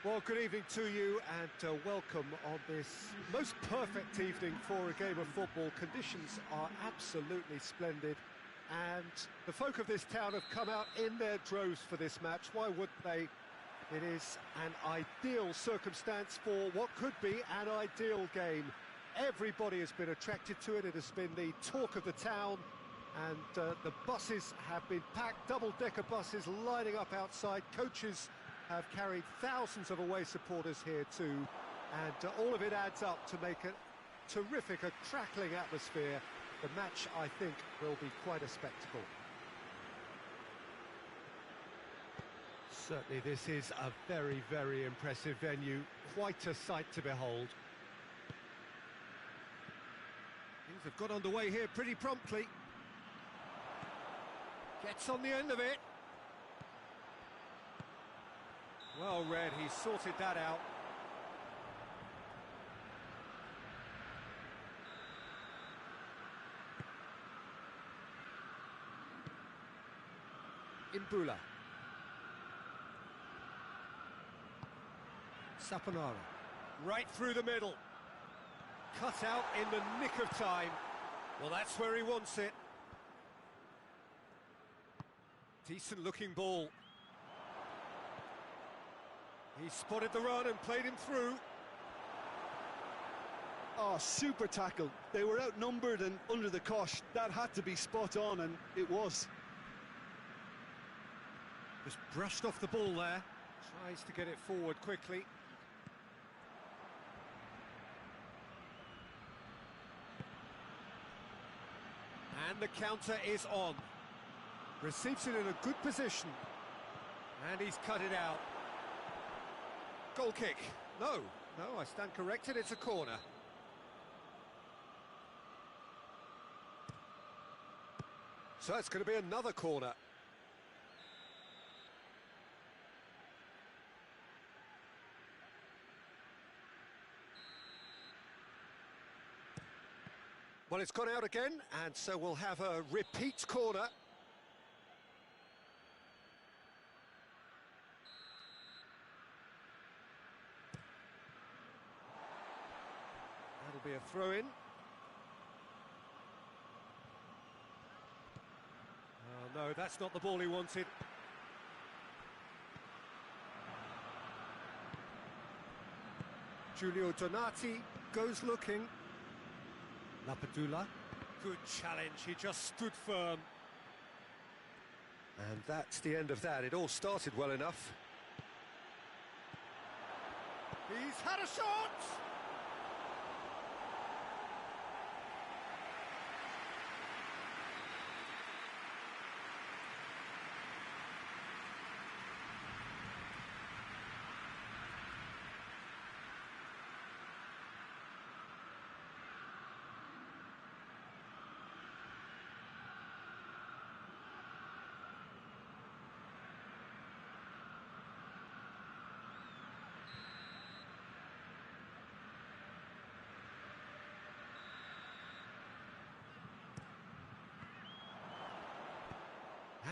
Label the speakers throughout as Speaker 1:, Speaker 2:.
Speaker 1: Well, good evening to you and welcome on this most perfect evening for a game of football. Conditions are absolutely splendid and the folk of this town have come out in their droves for this match. Why wouldn't they? It is an ideal circumstance for what could be an ideal game. Everybody has been attracted to it. It has been the talk of the town, and the buses have been packed, double-decker buses lining up outside. Coaches have carried thousands of away supporters here too, and all of it adds up to make a terrific, a crackling atmosphere. The match, I think, will be quite a spectacle. Certainly this is a very, very impressive venue, quite a sight to behold. Things have got underway here pretty promptly. Gets on the end of it. Well read, he sorted that out. Imbula. Saponara. Right through the middle. Cut out in the nick of time. Well, that's where he wants it. Decent looking ball. He spotted the run and played him through.
Speaker 2: Oh, super tackle. They were outnumbered and under the cosh. That had to be spot on, and it was.
Speaker 1: Just brushed off the ball there. Tries to get it forward quickly. And the counter is on. Receives it in a good position. And he's cut it out. Goal kick. No, I stand corrected, it's a corner. So it's going to be another corner. Well, it's gone out again, and so we'll have a repeat corner. That'll be a throw-in. Oh, no, that's not the ball he wanted. Giulio Donati goes looking. Lapadula. Good challenge, he just stood firm. And that's the end of that. It all started well enough. He's had a shot!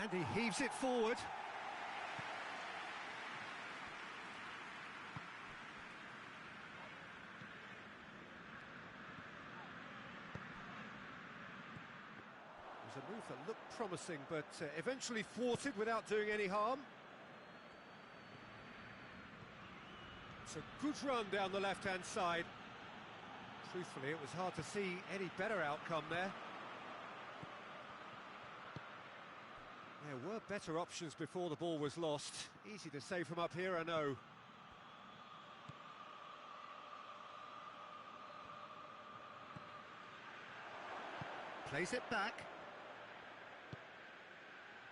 Speaker 1: And he heaves it forward. It was a move that looked promising, but eventually thwarted without doing any harm. It's a good run down the left-hand side. Truthfully, it was hard to see any better outcome there. There were better options before the ball was lost. Easy to say from up here, I know. Plays it back.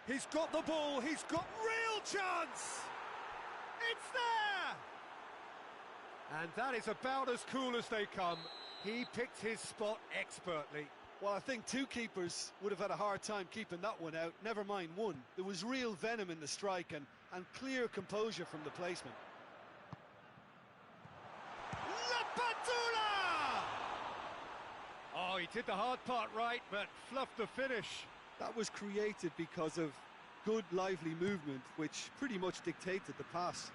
Speaker 1: He's got the ball, he's got real chance! It's there! And that is about as cool as they come. He picked his spot expertly.
Speaker 2: Well, I think two keepers would have had a hard time keeping that one out, never mind one. There was real venom in the strike and clear composure from the placement.
Speaker 1: Lapadula! Oh, he did the hard part right, but fluffed the finish.
Speaker 2: That was created because of good, lively movement, which pretty much dictated the pass.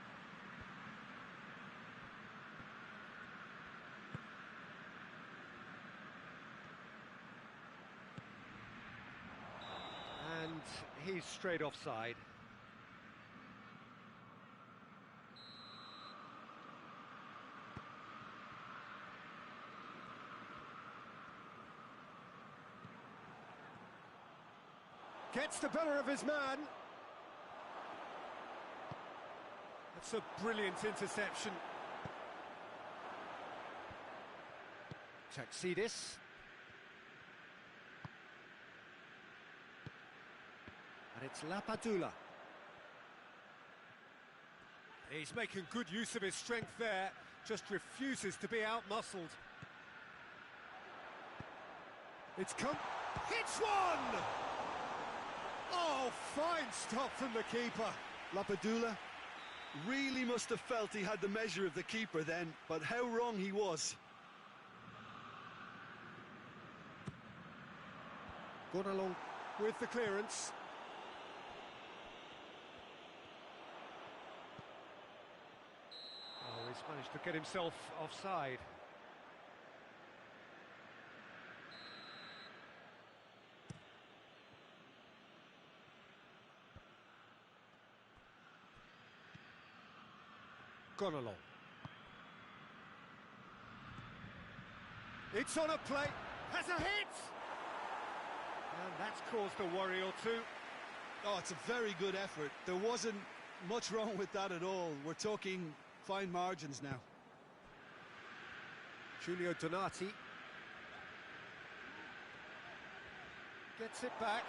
Speaker 1: straight offside. Gets the better of his man. That's a brilliant interception. Taxidis. And it's Lapadula. He's making good use of his strength there, just refuses to be out-muscled. It's come... Hits one! Oh, fine stop from the keeper.
Speaker 2: Lapadula really must have felt he had the measure of the keeper then, but how wrong he was.
Speaker 1: Gone along with the clearance. Oh, he's managed to get himself offside. Gone along. It's on a plate. Has a hit! And that's caused a worry or two.
Speaker 2: Oh, it's a very good effort. There wasn't much wrong with that at all. We're talking fine margins now.
Speaker 1: Giulio Donati gets it back.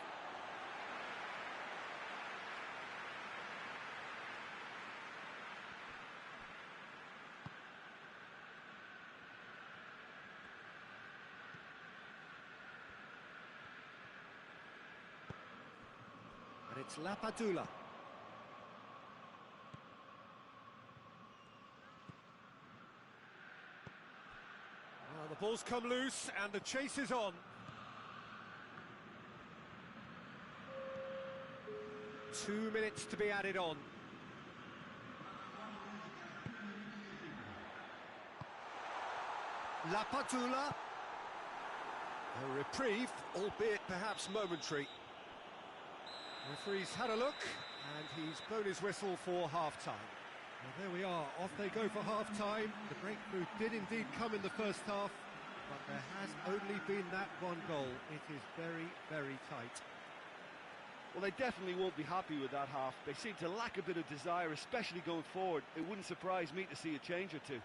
Speaker 1: And it's Lapadula. Well, the ball's come loose and the chase is on. 2 minutes to be added on. Lapadula. A reprieve, albeit perhaps momentary. The referee's had a look, and he's blown his whistle for half-time. Well, there we are, off they go for half-time. The breakthrough did indeed come in the first half, but there has only been that one goal. It is very, very tight.
Speaker 2: Well, they definitely won't be happy with that half. They seem to lack a bit of desire, especially going forward. It wouldn't surprise me to see a change or two.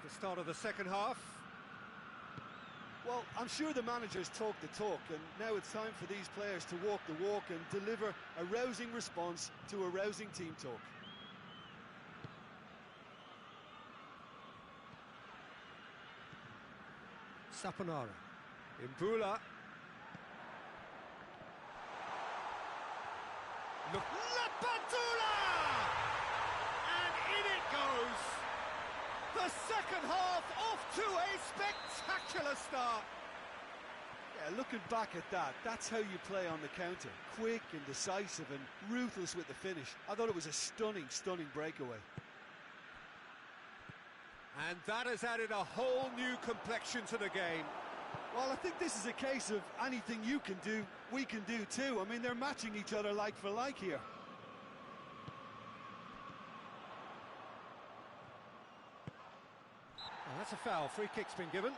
Speaker 1: The start of the second half.
Speaker 2: Well, I'm sure the managers talk the talk, and now it's time for these players to walk the walk and deliver a rousing response to a rousing team talk.
Speaker 1: Saponara. Imbula. Look, Lapadula! And in it goes! The second half off to a spectacular start.
Speaker 2: Yeah, looking back at that, that's how you play on the counter. Quick and decisive and ruthless with the finish. I thought it was a stunning, stunning breakaway.
Speaker 1: And that has added a whole new complexion to the game.
Speaker 2: Well, I think this is a case of anything you can do, we can do too. I mean, they're matching each other like for like here.
Speaker 1: Oh, that's a foul. Free kick's been given.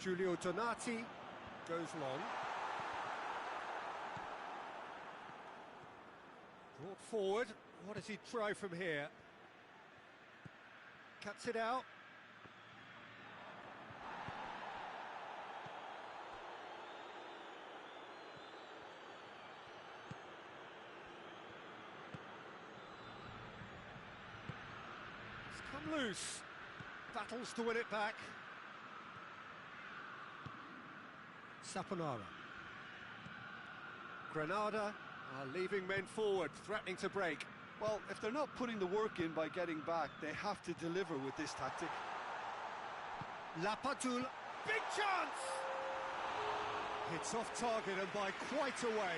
Speaker 1: Giulio Donati goes long. Brought forward. What does he try from here? Cuts it out. It's come loose. Battles to win it back. Saponara. Granada are leaving men forward, threatening to break.
Speaker 2: Well, if they're not putting the work in by getting back, they have to deliver with this tactic.
Speaker 1: Lapadula, big chance! It's off target and by quite a way.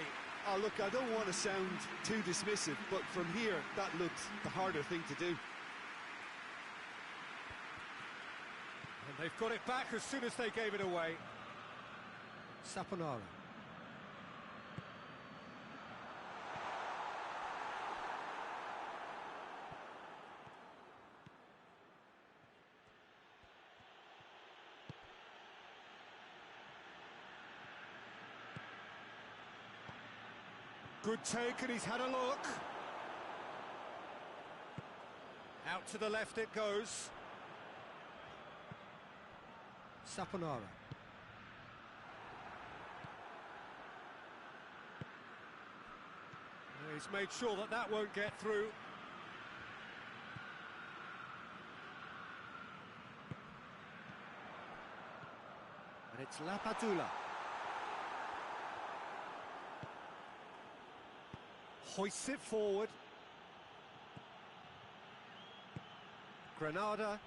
Speaker 2: Oh, look, I don't want to sound too dismissive, but from here, that looked the harder thing to do.
Speaker 1: And they've got it back as soon as they gave it away. Saponara. Good take, and he's had a look. Out to the left it goes. Saponara. He's made sure that that won't get through. And it's Lapadula. Hoists it forward. Granada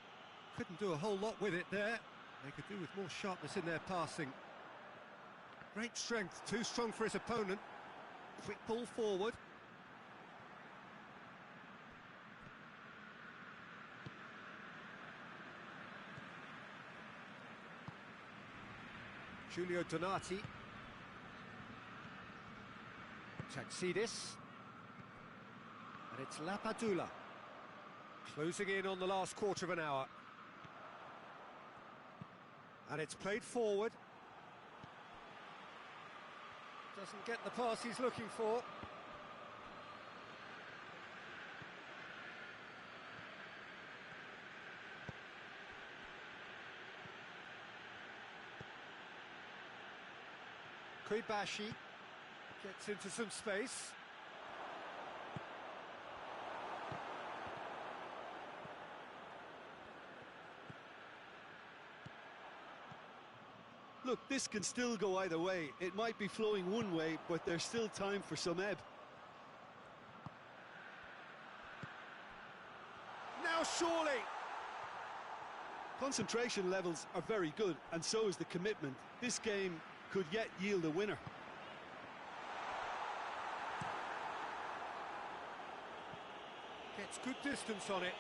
Speaker 1: couldn't do a whole lot with it there. They could do with more sharpness in their passing. Great strength, too strong for his opponent. Quick ball forward. Giulio Donati. Taxidis. And it's Lapadula. Closing in on the last quarter of an hour. And it's played forward. Doesn't get the pass he's looking for. Koibashi gets into some space.
Speaker 2: Look, this can still go either way. It might be flowing one way, but there's still time for some ebb.
Speaker 1: Now surely!
Speaker 2: Concentration levels are very good, and so is the commitment. This game could yet yield a winner.
Speaker 1: Gets good distance on it.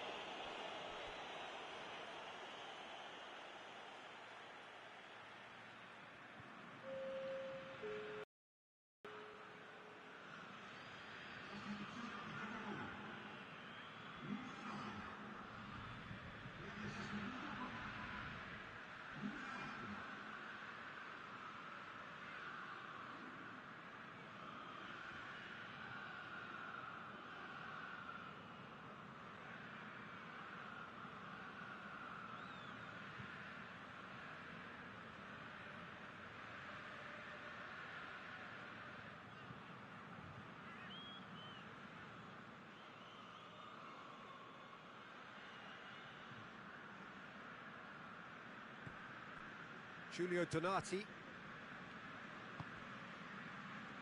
Speaker 1: Giulio Donati.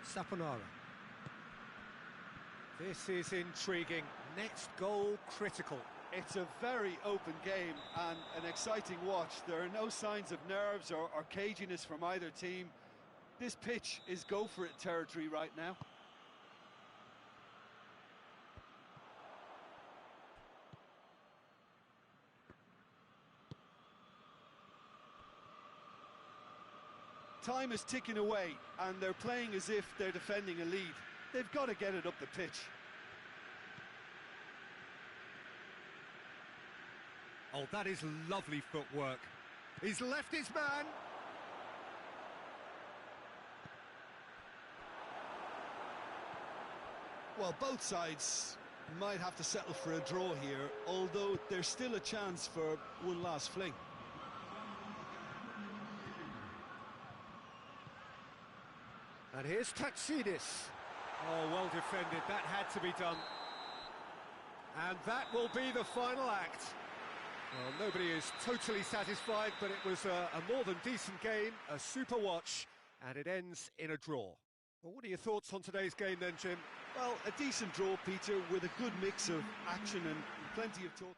Speaker 1: Saponara. This is intriguing. Next goal critical.
Speaker 2: It's a very open game and an exciting watch. There are no signs of nerves or caginess from either team. This pitch is go-for-it territory right now. Time is ticking away, and they're playing as if they're defending a lead. They've got to get it up the pitch.
Speaker 1: Oh, that is lovely footwork. He's left his man.
Speaker 2: Well, both sides might have to settle for a draw here, although there's still a chance for one last fling.
Speaker 1: And here's Taxidis. Oh, well defended. That had to be done. And that will be the final act. Well, nobody is totally satisfied, but it was a more than decent game, a super watch, and it ends in a draw. Well, what are your thoughts on today's game then, Jim?
Speaker 2: Well, a decent draw, Peter, with a good mix of action and plenty of talk.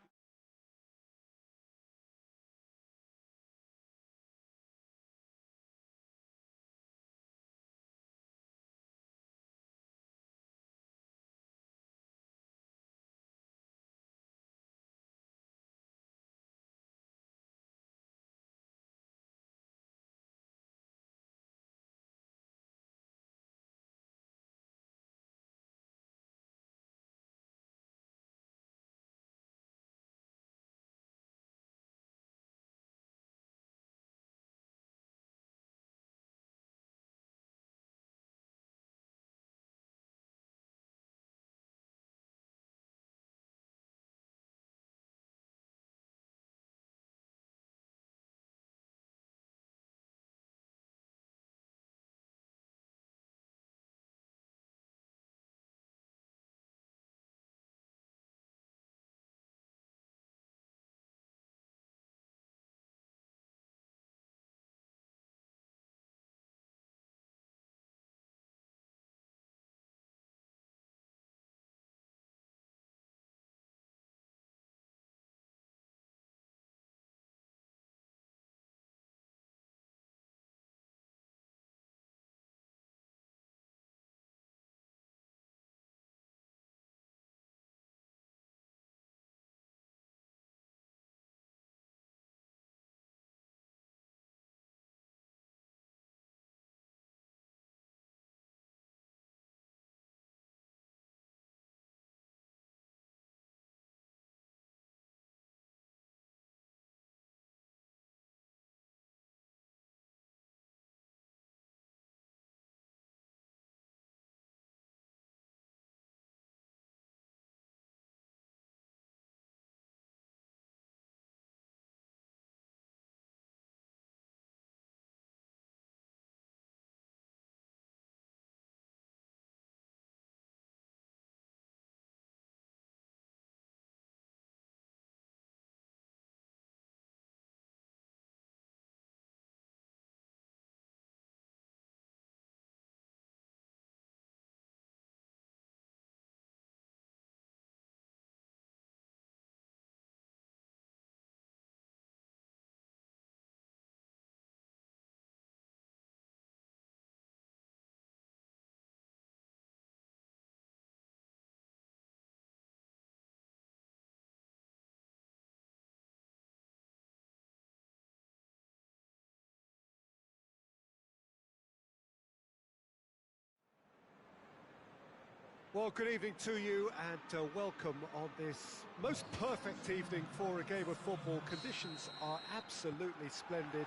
Speaker 1: Well, good evening to you and welcome on this most perfect evening for a game of football. Conditions are absolutely splendid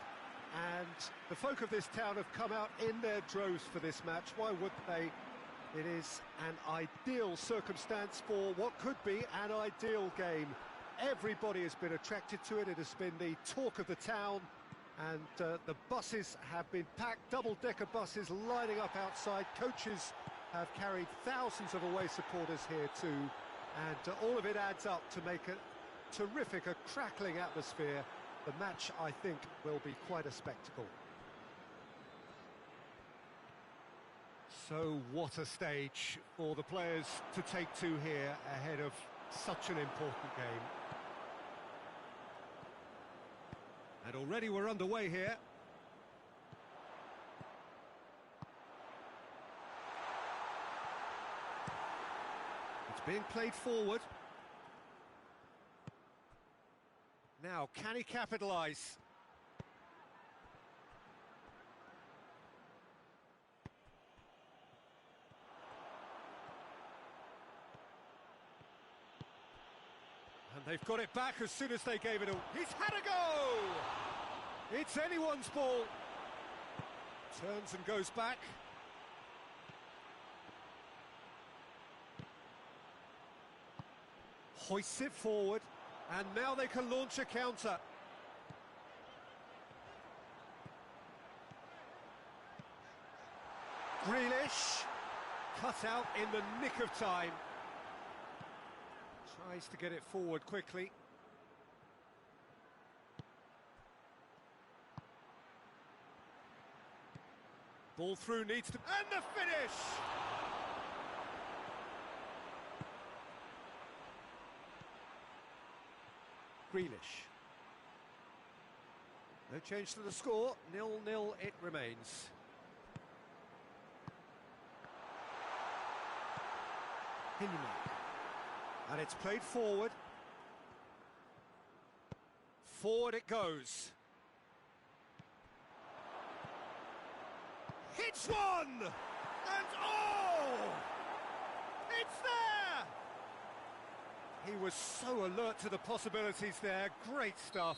Speaker 1: and the folk of this town have come out in their droves for this match. Why wouldn't they? It is an ideal circumstance for what could be an ideal game. Everybody has been attracted to it. It has been the talk of the town, and the buses have been packed, double-decker buses lining up outside. Coaches have carried thousands of away supporters here too, and all of it adds up to make a terrific, a crackling atmosphere. The match, I think, will be quite a spectacle. So what a stage for the players to take to here ahead of such an important game. And already we're underway here. It's being played forward. Now, can he capitalise? And they've got it back as soon as they gave it away. He's had a go! It's anyone's ball. Turns and goes back. Hoists it forward, and now they can launch a counter. Grealish, cut out in the nick of time. Tries to get it forward quickly. Ball through needs to... And the finish! Grealish. No change to the score, 0-0 it remains. Hinman. And it's played forward. Forward it goes. Hits one! And oh! It's there! He was so alert to the possibilities there. Great stuff.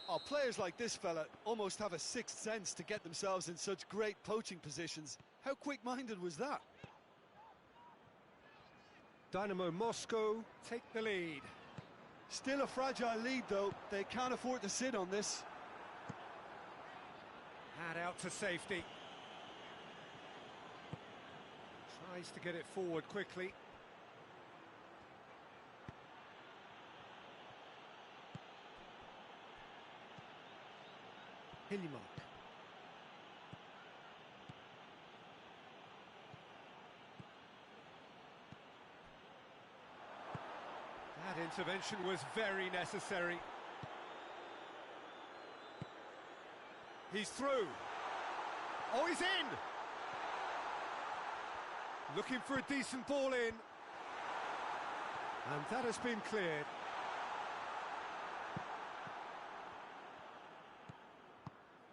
Speaker 2: Oh, players like this fella almost have a sixth sense to get themselves in such great poaching positions. How quick-minded was that?
Speaker 1: Dynamo Moscow take the lead.
Speaker 2: Still a fragile lead, though. They can't afford to sit on this.
Speaker 1: Had out to safety. Tries to get it forward quickly. Hillimark. That intervention was very necessary. He's through. Oh, he's in! Looking for a decent ball in. And that has been cleared.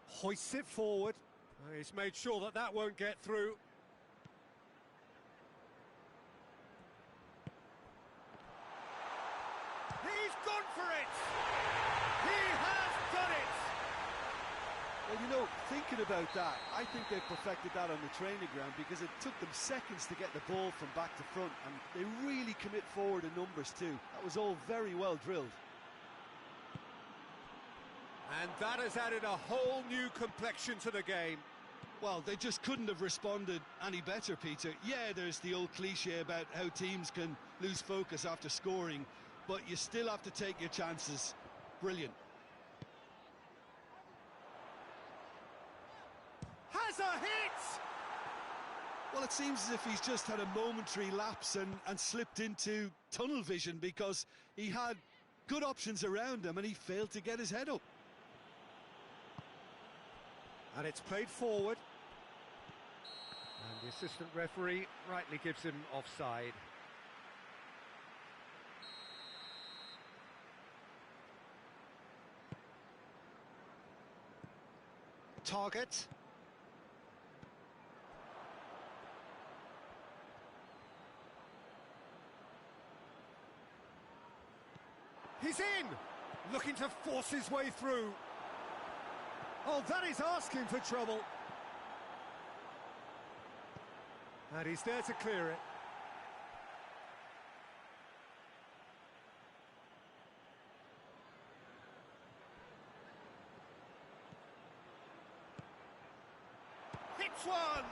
Speaker 1: Hoists it forward. He's made sure that that won't get through. He's gone for it! He has done it!
Speaker 2: Well, you know, thinking about that, I think they've perfected that on the training ground because it took them seconds to get the ball from back to front, and they really commit forward in numbers too. That was all very well drilled.
Speaker 1: And that has added a whole new complexion to the game.
Speaker 2: Well, they just couldn't have responded any better, Peter. Yeah, there's the old cliche about how teams can lose focus after scoring, but you still have to take your chances. Brilliant.
Speaker 1: Has a hit!
Speaker 2: Well, it seems as if he's just had a momentary lapse and slipped into tunnel vision because he had good options around him and he failed to get his head up.
Speaker 1: And it's played forward. And the assistant referee rightly gives him offside. Target. He's in! Looking to force his way through. Oh, that is asking for trouble. And he's there to clear it. Hits one!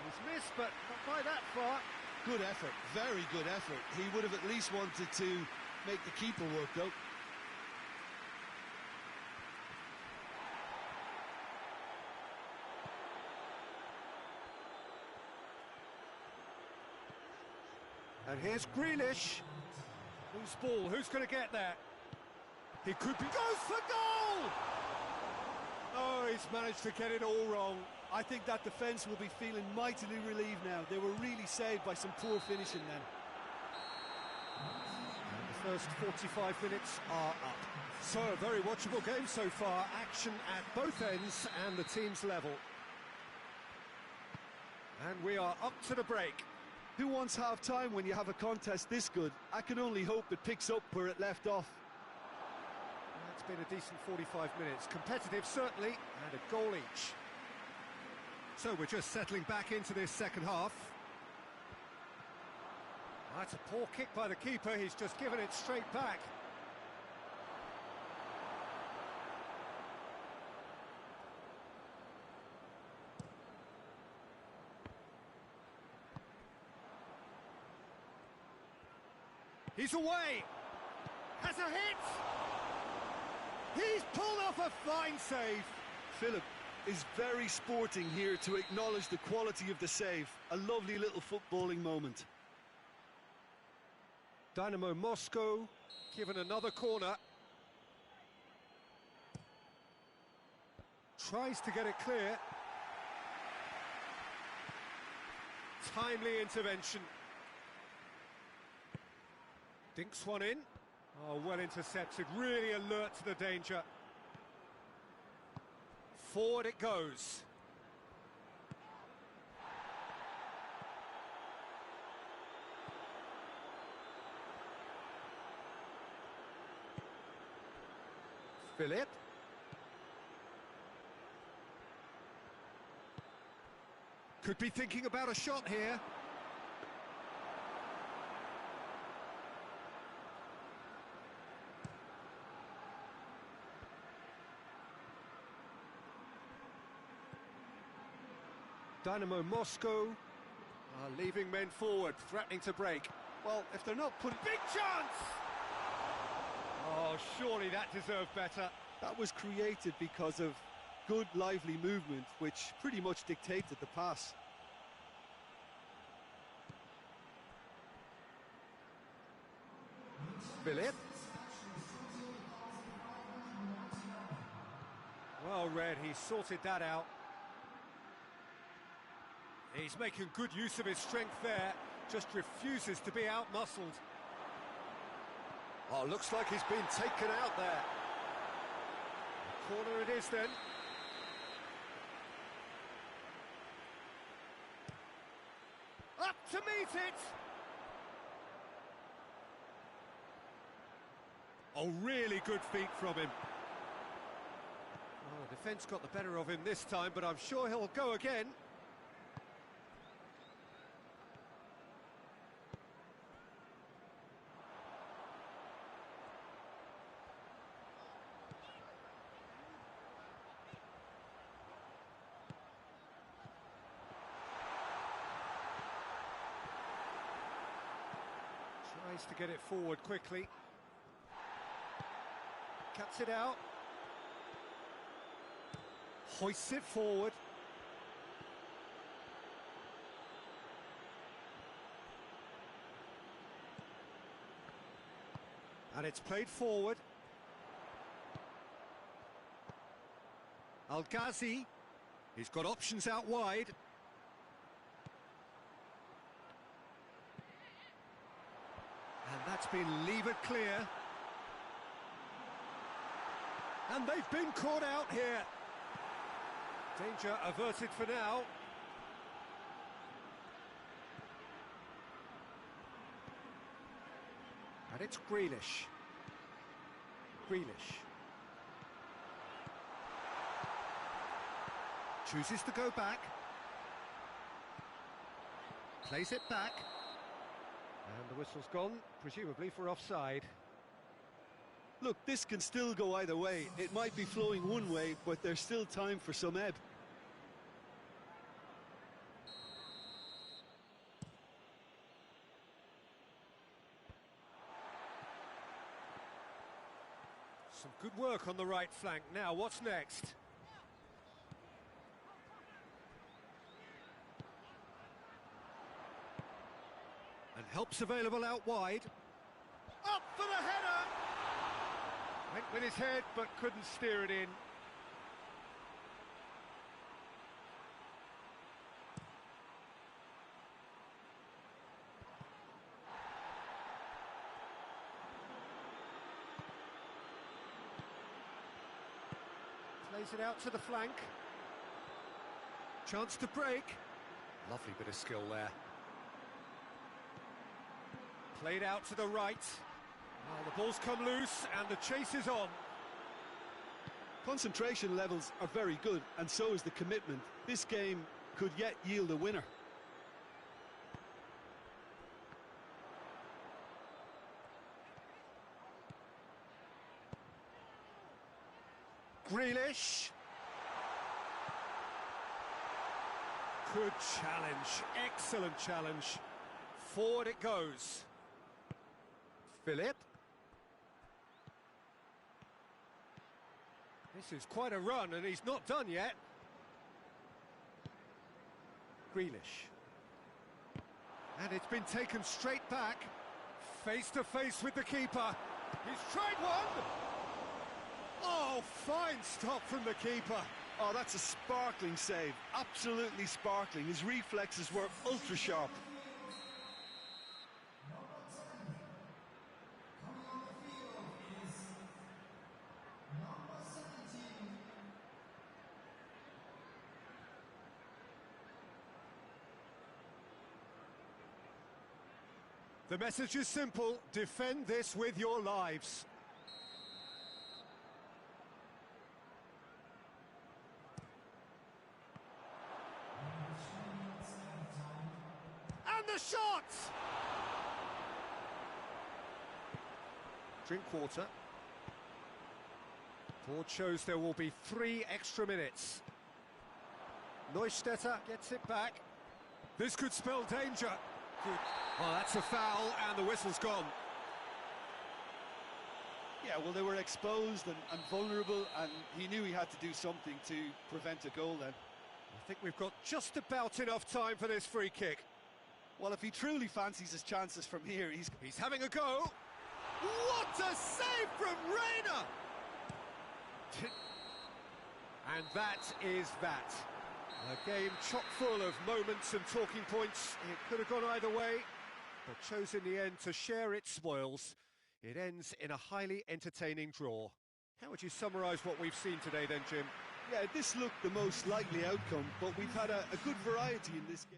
Speaker 1: He's missed, but not by that far.
Speaker 2: Good effort, very good effort. He would have at least wanted to make the keeper work, though.
Speaker 1: And here's Grealish. Loose ball, who's going to get there? He could be... Goes for goal! Oh, he's managed to get it all wrong.
Speaker 2: I think that defence will be feeling mightily relieved now. They were really saved by some poor finishing then.
Speaker 1: And the first 45 minutes are up. So, a very watchable game so far. Action at both ends and the team's level. And we are up to the break.
Speaker 2: Who wants half-time when you have a contest this good? I can only hope it picks up where it left off.
Speaker 1: It's been a decent 45 minutes. Competitive, certainly, and a goal each. So we're just settling back into this second half. That's a poor kick by the keeper. He's just given it straight back. He's away. Has a hit. He's pulled off a fine save.
Speaker 2: Philip is very sporting here to acknowledge the quality of the save. A lovely little footballing moment.
Speaker 1: Dynamo Moscow given another corner. Tries to get it clear. Timely intervention. Dinks one in. Oh, well intercepted, really alert to the danger. Forward it goes. Philip. Could be thinking about a shot here. Dynamo Moscow are leaving men forward, threatening to break.
Speaker 2: Well, if they're not putting...
Speaker 1: Big chance! Oh, surely that deserved better.
Speaker 2: That was created because of good, lively movement, which pretty much dictated the pass.
Speaker 1: Philip. Well read, he sorted that out. He's making good use of his strength there, just refuses to be out-muscled. Oh, looks like he's been taken out there. Corner it is then. Up to meet it! Oh, really good feet from him. Oh, defence got the better of him this time, but I'm sure he'll go again. Tries to get it forward quickly. Cuts it out. Hoists it forward. And it's played forward. Al-Ghazi. He's got options out wide. And that's been levered clear. And they've been caught out here. Danger averted for now. And And it's Grealish. Grealish. Chooses to go back. Plays it back. And the whistle's gone, presumably for offside.
Speaker 2: Look, this can still go either way. It might be flowing one way, but there's still time for some ebb.
Speaker 1: Some good work on the right flank. Now, what's next? And help's available out wide. Up for the header! Went with his head, but couldn't steer it in. Plays it out to the flank. Chance to break. Lovely bit of skill there. Played out to the right. Well, the ball's come loose and the chase is on.
Speaker 2: Concentration levels are very good, and so is the commitment. This game could yet yield a winner.
Speaker 1: Grealish. Good challenge, excellent challenge. Forward it goes. Philip. This is quite a run and he's not done yet. Grealish. And it's been taken straight back. Face to face with the keeper. He's tried one. Oh, fine stop from the keeper.
Speaker 2: Oh, that's a sparkling save. Absolutely sparkling. His reflexes were ultra sharp.
Speaker 1: The message is simple: defend this with your lives. And the shot! Drinkwater. Ford shows there will be 3 extra minutes. Neustetter gets it back. This could spell danger. Good. Oh, that's a foul, and the whistle's gone.
Speaker 2: Yeah, well, they were exposed and vulnerable, and he knew he had to do something to prevent a goal then.
Speaker 1: I think we've got just about enough time for this free kick.
Speaker 2: Well, if he truly fancies his chances from here,
Speaker 1: he's having a go. What a save from Reina! And that is that. A game chock full of moments and talking points. It could have gone either way, but chose in the end to share its spoils. It ends in a highly entertaining draw. How would you summarise what we've seen today then, Jim?
Speaker 2: Yeah, this looked the most likely outcome, but we've had a good variety in this game.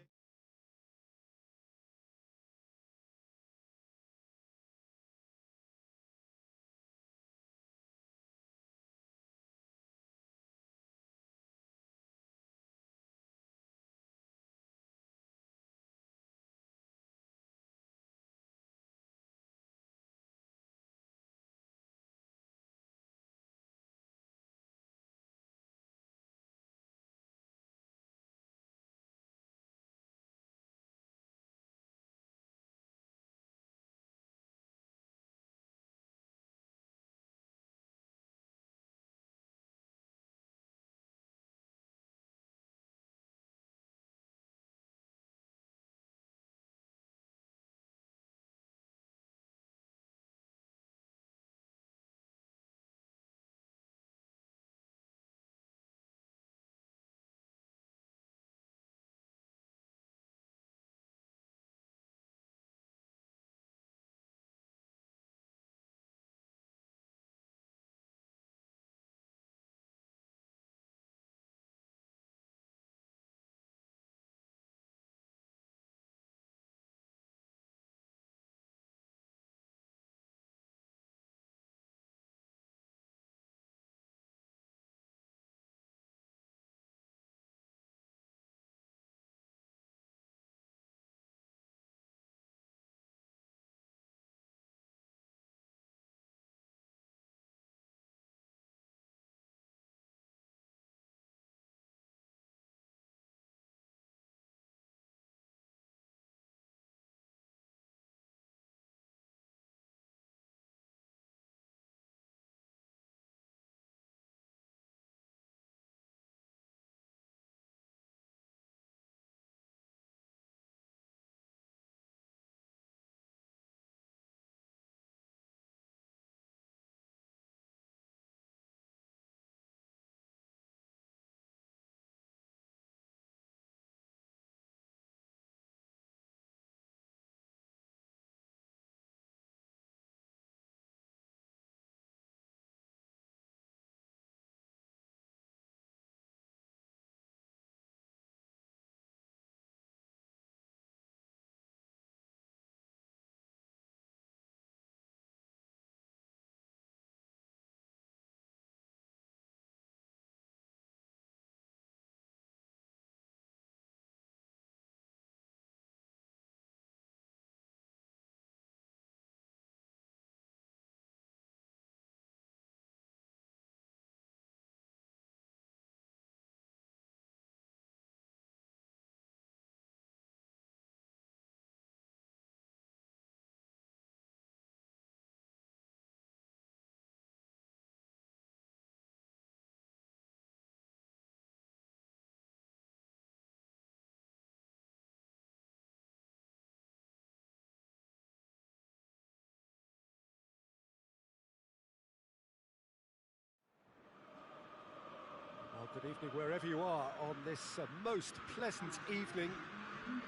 Speaker 1: Good evening wherever you are on this most pleasant evening.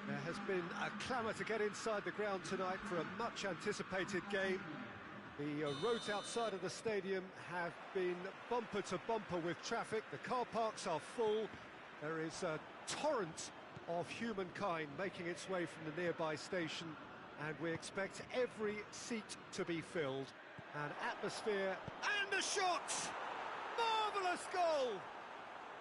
Speaker 1: There has been a clamour to get inside the ground tonight for a much anticipated game. The roads outside of the stadium have been bumper to bumper with traffic. The car parks are full. There is a torrent of humankind making its way from the nearby station, and we expect every seat to be filled. An atmosphere and a shot! Marvellous goal!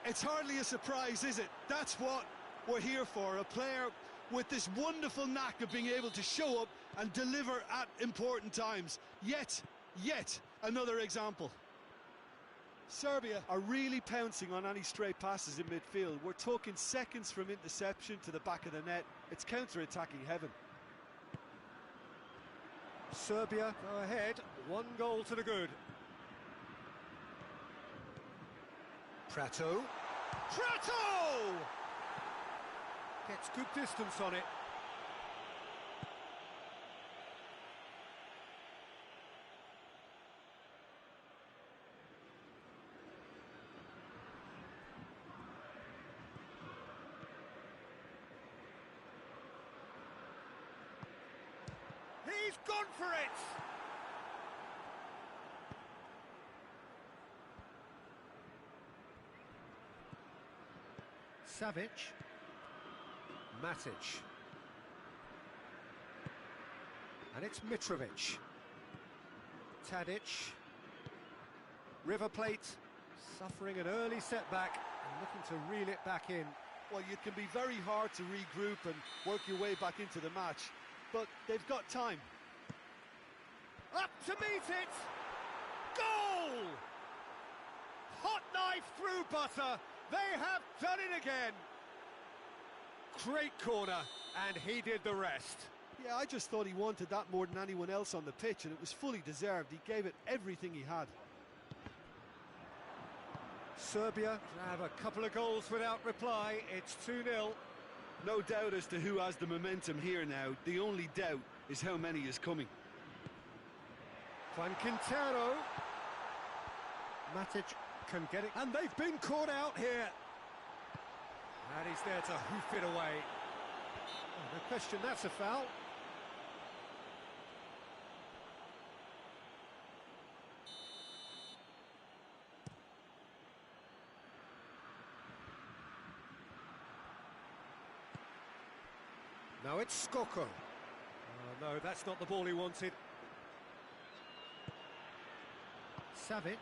Speaker 2: It's hardly a surprise, is it? That's what we're here for, a player with this wonderful knack of being able to show up and deliver at important times. Yet another example. Serbia are really pouncing on any stray passes in midfield. We're talking seconds from interception to the back of the net. It's counter-attacking heaven.
Speaker 1: Serbia go ahead, 1 goal to the good. Prato! Gets good distance on it. He's gone for it! Savic. Matic. And it's Mitrovic. Tadic. River Plate suffering an early setback and looking to reel it back in.
Speaker 2: Well, it can be very hard to regroup and work your way back into the match, but they've got time.
Speaker 1: Up to meet it! Goal! Hot knife through butter. They have done it again. Great corner, and he did the rest.
Speaker 2: Yeah, I just thought he wanted that more than anyone else on the pitch, and it was fully deserved. He gave it everything he had.
Speaker 1: Serbia have a couple of goals without reply. It's 2-0.
Speaker 2: No doubt as to who has the momentum here now. The only doubt is how many is coming.
Speaker 1: Juan Quintero. Matic can get it, and they've been caught out here. And he's there to hoof it away. Oh, no question, that's a foul. Now it's Skoko. Oh, no, that's not the ball he wanted. Savic.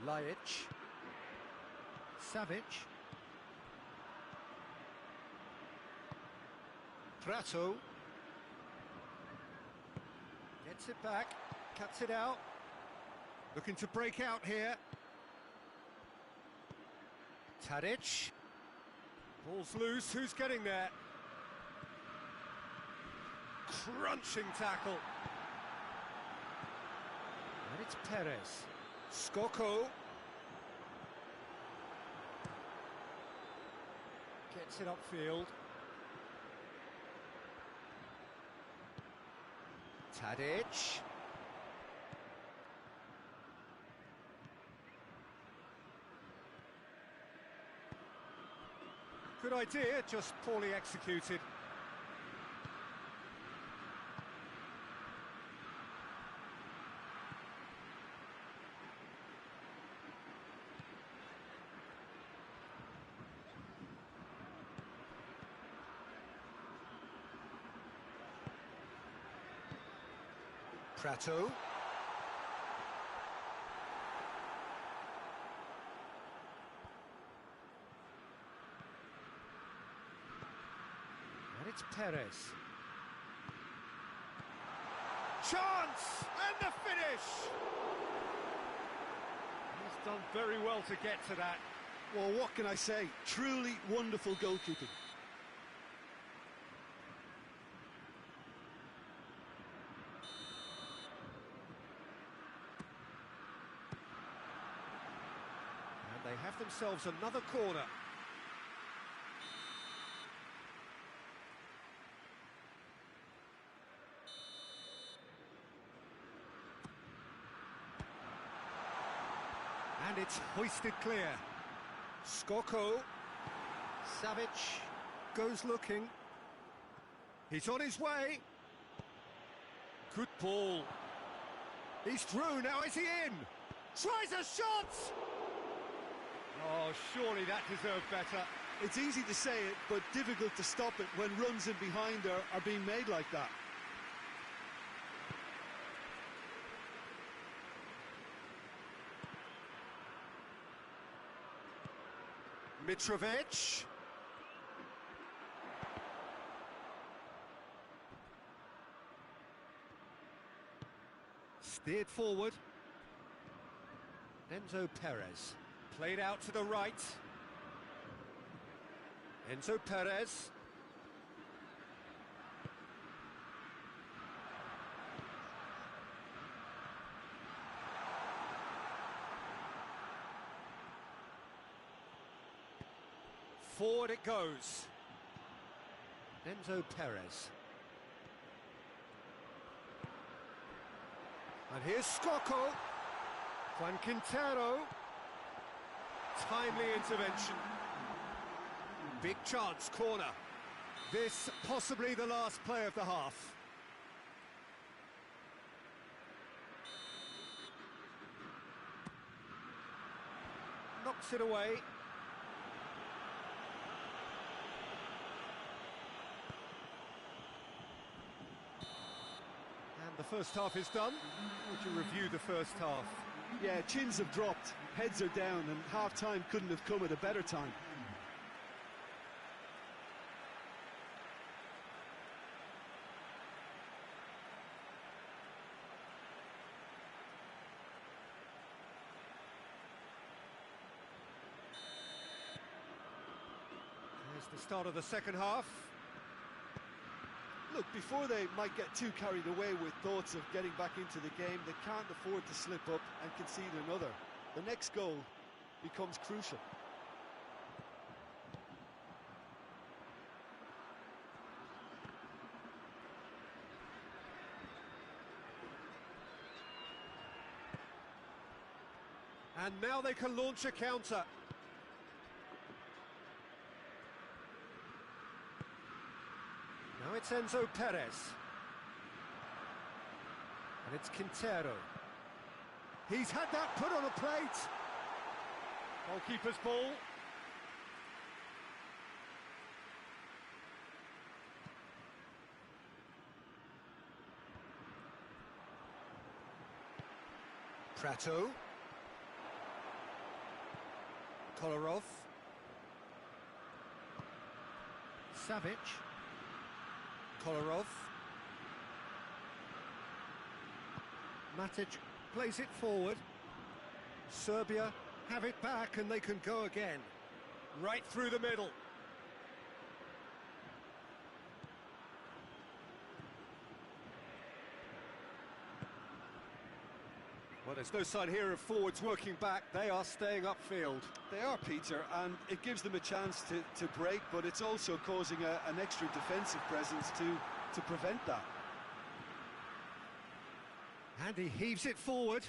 Speaker 1: Lajic. Savic. Prato. Gets it back, cuts it out. Looking to break out here. Tadic. Ball's loose, who's getting there? Crunching tackle. And it's Perez. Skoko. Gets it upfield. Tadic. Good idea, just poorly executed. Prato. And it's Perez. Chance! And the finish! He's done very well to get to that.
Speaker 2: Well, what can I say? Truly wonderful goalkeeping.
Speaker 1: And they have themselves another corner. it's hoisted clear. Skoko. Savic goes looking. He's on his way. Good ball. He's through, now is he in? Tries a shot! Oh, surely that deserved better.
Speaker 2: It's easy to say it, but difficult to stop it when runs in behind are being made like that.
Speaker 1: Mitrovic. Steered forward. Enzo Perez. Played out to the right. Enzo Perez. Forward it goes. Enzo Perez. And here's Skoko. Juan Quintero. Timely intervention. Big chance, corner. This possibly the last play of the half. Knocks it away. And the first half is done. Would you review the first half?
Speaker 2: Yeah, chins have dropped, heads are down, and half-time couldn't have come at a better time.
Speaker 1: There's the start of the second half.
Speaker 2: Look, before they might get too carried away with thoughts of getting back into the game, they can't afford to slip up and concede another. The next goal becomes crucial.
Speaker 1: And now they can launch a counter. Now it's Enzo Perez. And it's Quintero. He's had that put on a plate. Goalkeeper's ball. Prato. Kolarov. Savic. Kolarov. Matic plays it forward. Serbia have it back and they can go again. Right through the middle. Well, there's no sign here of forwards working back. They are staying upfield.
Speaker 2: They are, Peter, and it gives them a chance to break, but it's also causing an extra defensive presence to prevent that.
Speaker 1: And he heaves it forward.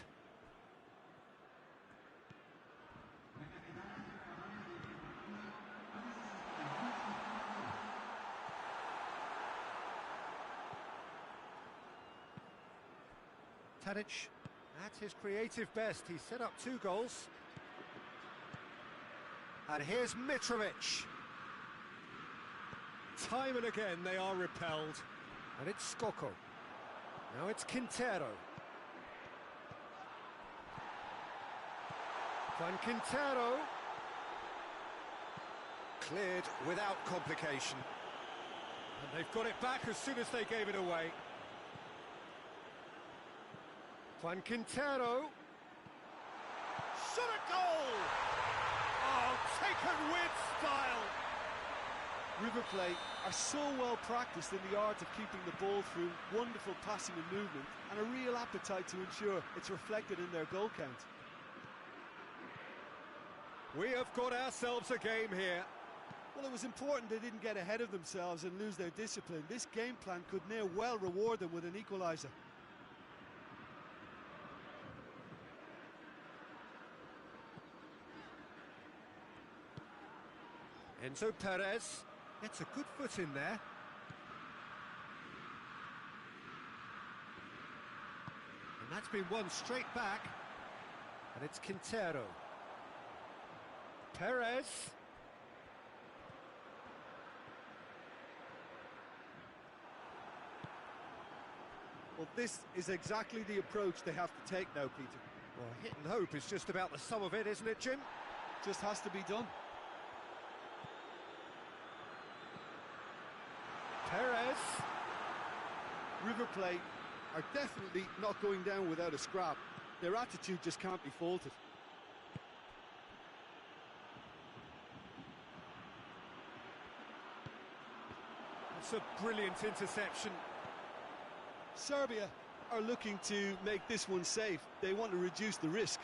Speaker 1: Tadic, at his creative best, he set up 2 goals. And here's Mitrovic. Time and again they are repelled. And it's Skoko. Now it's Quintero. Juan Quintero. Cleared without complication. And they've got it back as soon as they gave it away. Juan Quintero. Shot a goal! Oh, taken with style!
Speaker 2: River Plate are so well practiced in the art of keeping the ball through wonderful passing and movement, and a real appetite to ensure it's reflected in their goal count.
Speaker 1: We have got ourselves a game here.
Speaker 2: Well, it was important they didn't get ahead of themselves and lose their discipline. This game plan could near well reward them with an equaliser.
Speaker 1: Enzo Perez gets a good foot in there. And that's been won straight back. And it's Quintero. Perez.
Speaker 2: Well, this is exactly the approach they have to take now, Peter.
Speaker 1: Well, hit and hope is just about the sum of it, isn't it, Jim?
Speaker 2: Just has to be done.
Speaker 1: Perez.
Speaker 2: River Plate are definitely not going down without a scrap. Their attitude just can't be faulted.
Speaker 1: It's a brilliant interception.
Speaker 2: Serbia are looking to make this one safe. They want to reduce the risk.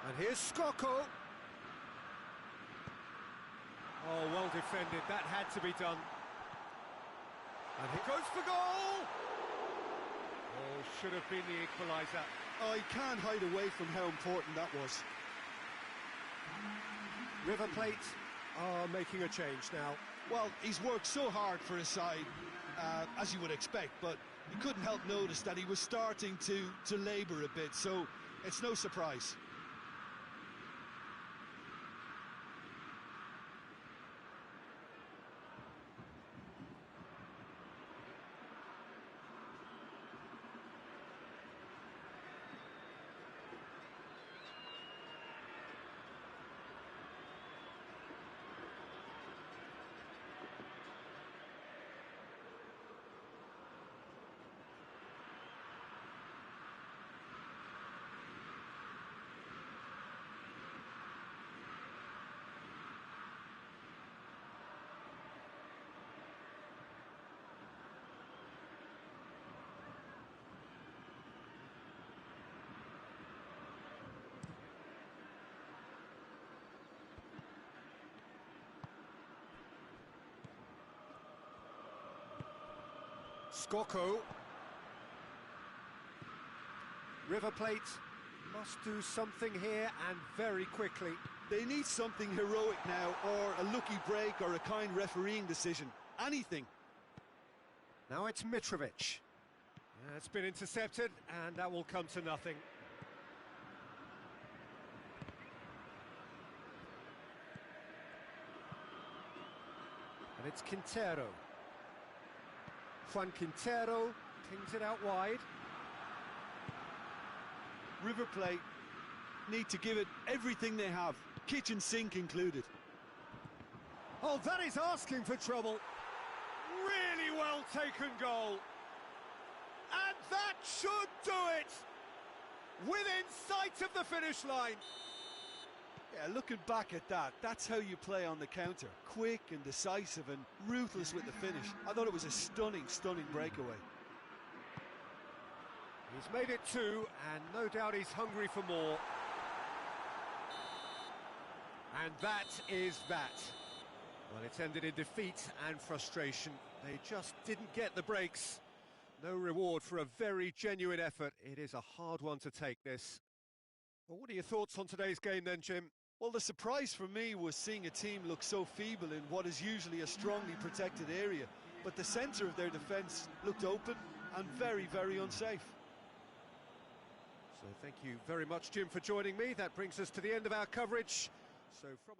Speaker 1: And here's Skoko. Oh, well defended. That had to be done. And he goes for goal! Oh, should have been the equaliser.
Speaker 2: Oh, he can't hide away from how important that was.
Speaker 1: River Plate are making a change now.
Speaker 2: Well, he's worked so hard for his side, as you would expect, but you couldn't help notice that he was starting to labour a bit, so it's no surprise.
Speaker 1: Skoko. River Plate must do something here, and very quickly.
Speaker 2: They need something heroic now, or a lucky break, or a kind refereeing decision. Anything.
Speaker 1: Now it's Mitrovic. It's been intercepted, and that will come to nothing. And it's Quintero. Juan Quintero pings it out wide.
Speaker 2: River Plate need to give it everything they have, kitchen sink included.
Speaker 1: Oh, that is asking for trouble. Really well taken goal. And that should do it. Within sight of the finish line.
Speaker 2: Yeah, looking back at that, that's how you play on the counter. Quick and decisive and ruthless with the finish. I thought it was a stunning, stunning breakaway.
Speaker 1: He's made it two, and no doubt he's hungry for more. And that is that. Well, it's ended in defeat and frustration. They just didn't get the breaks. No reward for a very genuine effort. It is a hard one to take, this. Well, what are your thoughts on today's game then, Jim?
Speaker 2: Well, the surprise for me was seeing a team look so feeble in what is usually a strongly protected area. But the centre of their defence looked open and very, very unsafe.
Speaker 1: So thank you very much, Jim, for joining me. That brings us to the end of our coverage. So from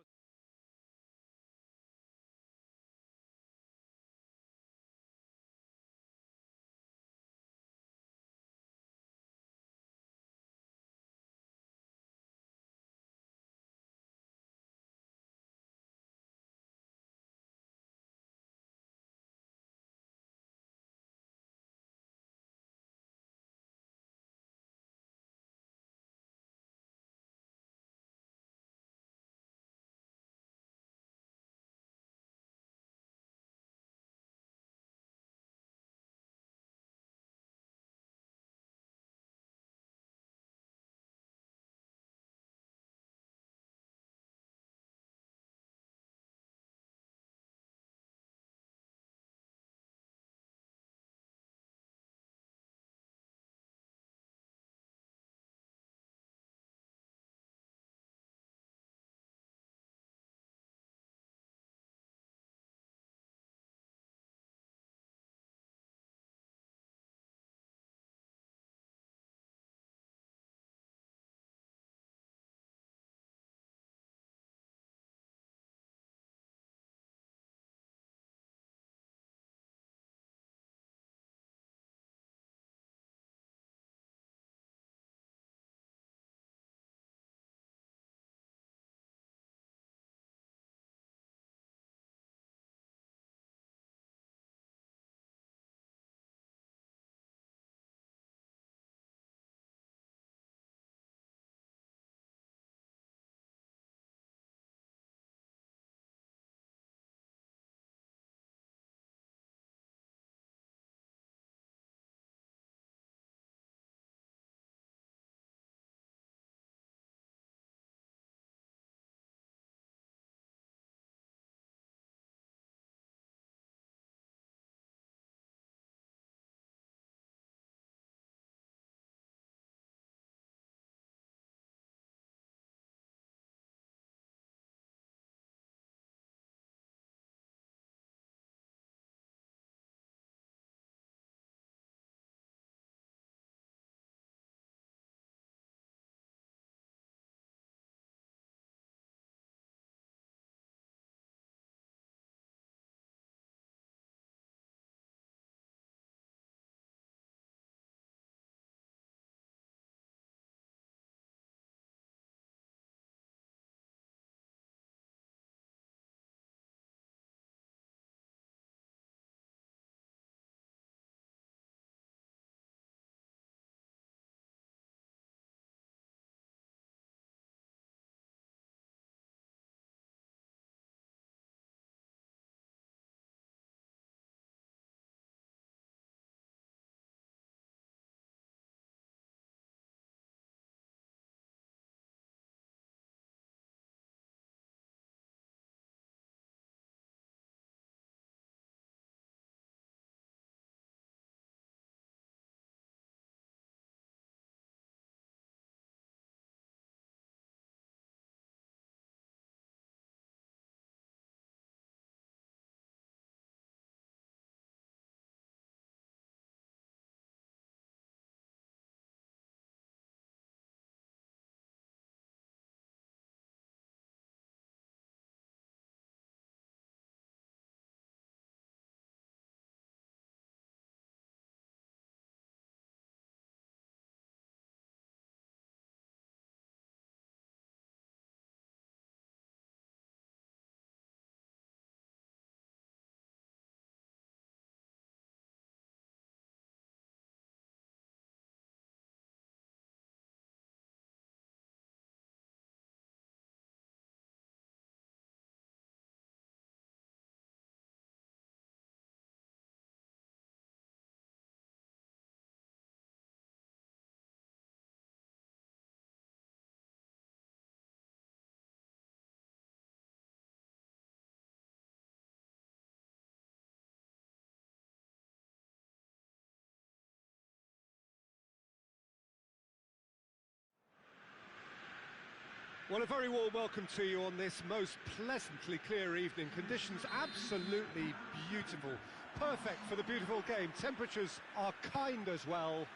Speaker 1: Well, a very warm welcome to you on this most pleasantly clear evening. Conditions absolutely beautiful. Perfect for the beautiful game. Temperatures are kind as well.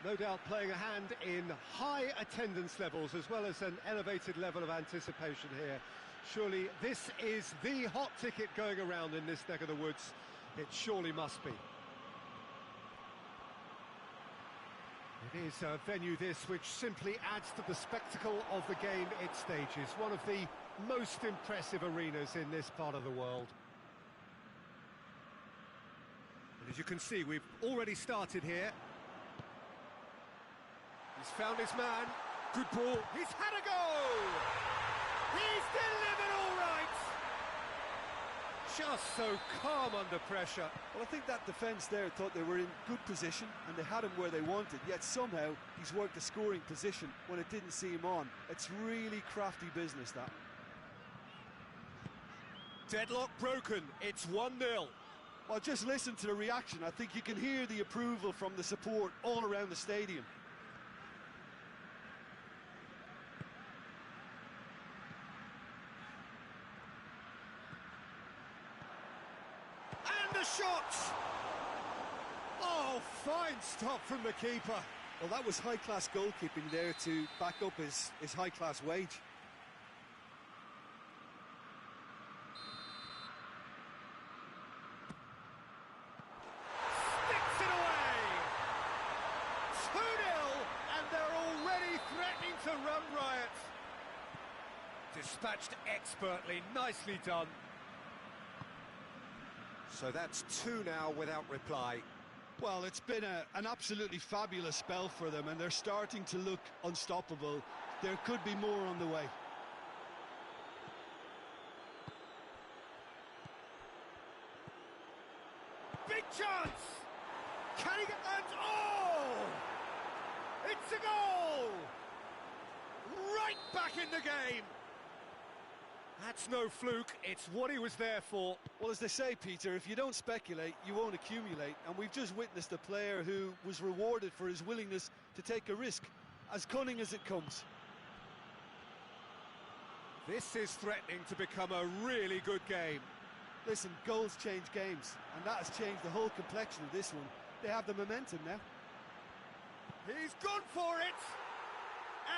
Speaker 1: No doubt playing a hand in high attendance levels as well as an elevated level of anticipation here. Surely this is the hot ticket going around in this neck of the woods. It surely must be. It is a venue this which simply adds to the spectacle of the game it stages. One of the most impressive arenas in this part of the world. And as you can see, we've already started here. He's found his man. Good ball. He's had a go! He's delivered all right! Just so calm under pressure.
Speaker 2: Well, I think that defence there thought they were in good position and they had him where they wanted, yet somehow he's worked a scoring position when it didn't see him on. It's really crafty business, that.
Speaker 1: Deadlock broken. It's 1-0.
Speaker 2: Well, just listen to the reaction. I think you can hear the approval from the support all around the stadium.
Speaker 1: Shot! Oh, fine stop from the keeper.
Speaker 2: Well, that was high-class goalkeeping there to back up his high-class wage.
Speaker 1: Sticks it away! 2-0, and they're already threatening to run riot. Dispatched expertly, nicely done. So that's 2 now without reply.
Speaker 2: Well, it's been an absolutely fabulous spell for them, and they're starting to look unstoppable. There could be more on the way.
Speaker 1: Big chance! Can he get... And oh! It's a goal! Right back in the game! That's no fluke, it's what he was there for.
Speaker 2: Well, as they say, Peter, if you don't speculate, you won't accumulate. And we've just witnessed a player who was rewarded for his willingness to take a risk, as cunning as it comes.
Speaker 1: This is threatening to become a really good game.
Speaker 2: Listen, goals change games, and that has changed the whole complexion of this one. They have the momentum now.
Speaker 1: He's gone for it!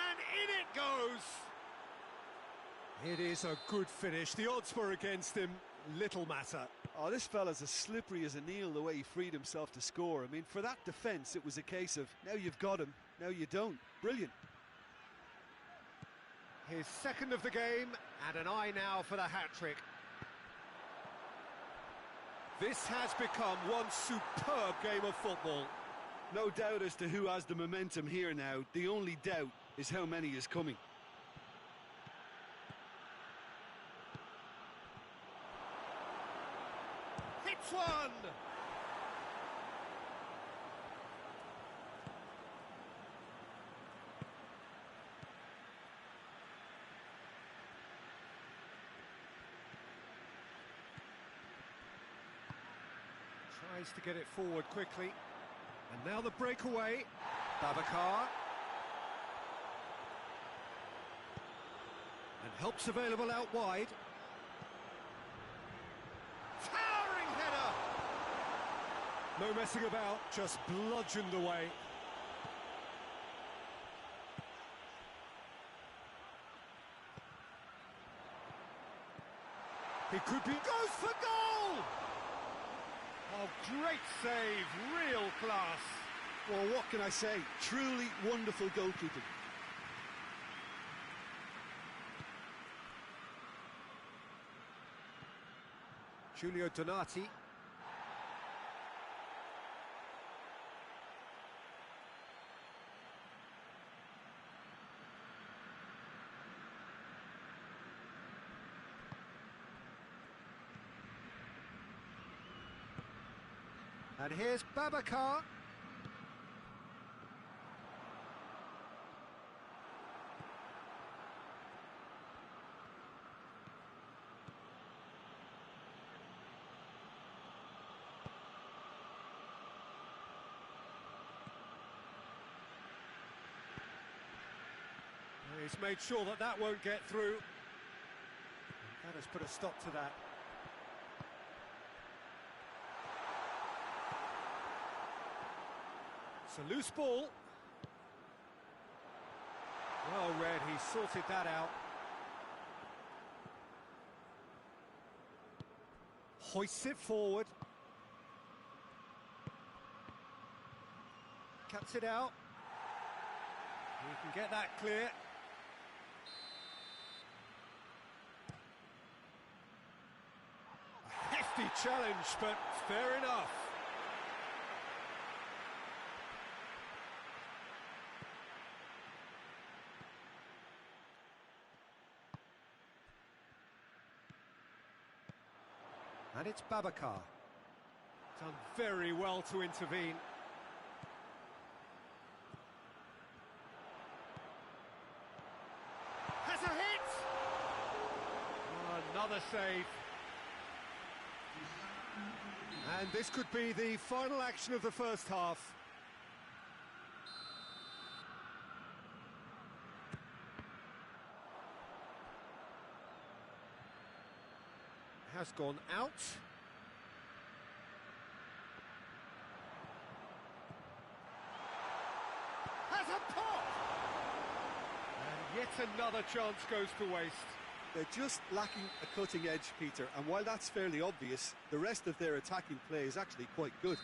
Speaker 1: And in it goes! It is a good finish. The odds were against him. Little matter.
Speaker 2: Oh, this fella's as slippery as a needle the way he freed himself to score. I mean, for that defence, it was a case of, now you've got him, now you don't. Brilliant.
Speaker 1: His second of the game, and an eye now for the hat-trick. This has become one superb game of football.
Speaker 2: No doubt as to who has the momentum here now. The only doubt is how many is coming.
Speaker 1: Hits one! Tries to get it forward quickly. And now the breakaway. Babacar. And help's available out wide. Towering header! No messing about, just bludgeoned away. He could be... Goes for goal! Oh, great save, real class.
Speaker 2: Well, what can I say? Truly wonderful goalkeeping.
Speaker 1: Giulio Donati. And here's Babacar. He's made sure that that won't get through. That has put a stop to that. It's a loose ball. Well read, he sorted that out. Hoists it forward. Cuts it out. He can get that clear. A hefty challenge, but fair enough. And it's Babacar. Done very well to intervene. Has a hit! Oh, another save. And this could be the final action of the first half. Has gone out. Has a pop! And yet another chance goes to waste.
Speaker 2: They're just lacking a cutting edge, Peter, and while that's fairly obvious, the rest of their attacking play is actually quite good.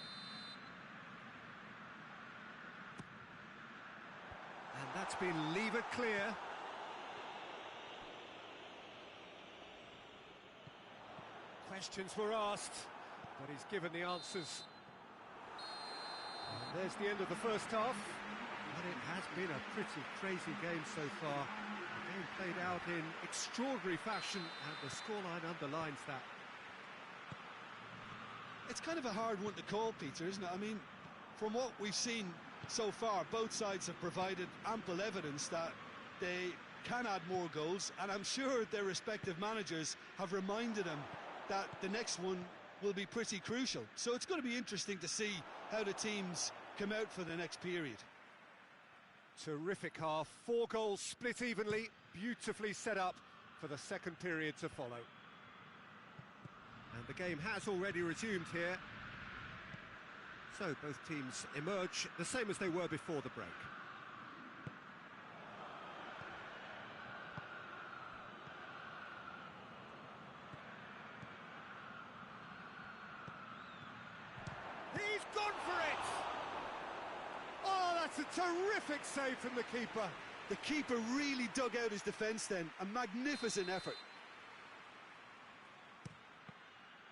Speaker 1: And that's been levered clear. Questions were asked, but he's given the answers. And there's the end of the first half. But it has been a pretty crazy game so far. The game played out in extraordinary fashion, and the scoreline underlines that.
Speaker 2: It's kind of a hard one to call, Peter, isn't it? I mean, from what we've seen so far, both sides have provided ample evidence that they can add more goals, and I'm sure their respective managers have reminded them that the next one will be pretty crucial. So it's going to be interesting to see how the teams come out for the next period.
Speaker 1: Terrific half, 4 goals split evenly, beautifully set up for the second period to follow. And the game has already resumed here. So both teams emerge the same as they were before the break. He's gone for it! Oh, that's a terrific save from the keeper.
Speaker 2: The keeper really dug out his defence then, a magnificent effort.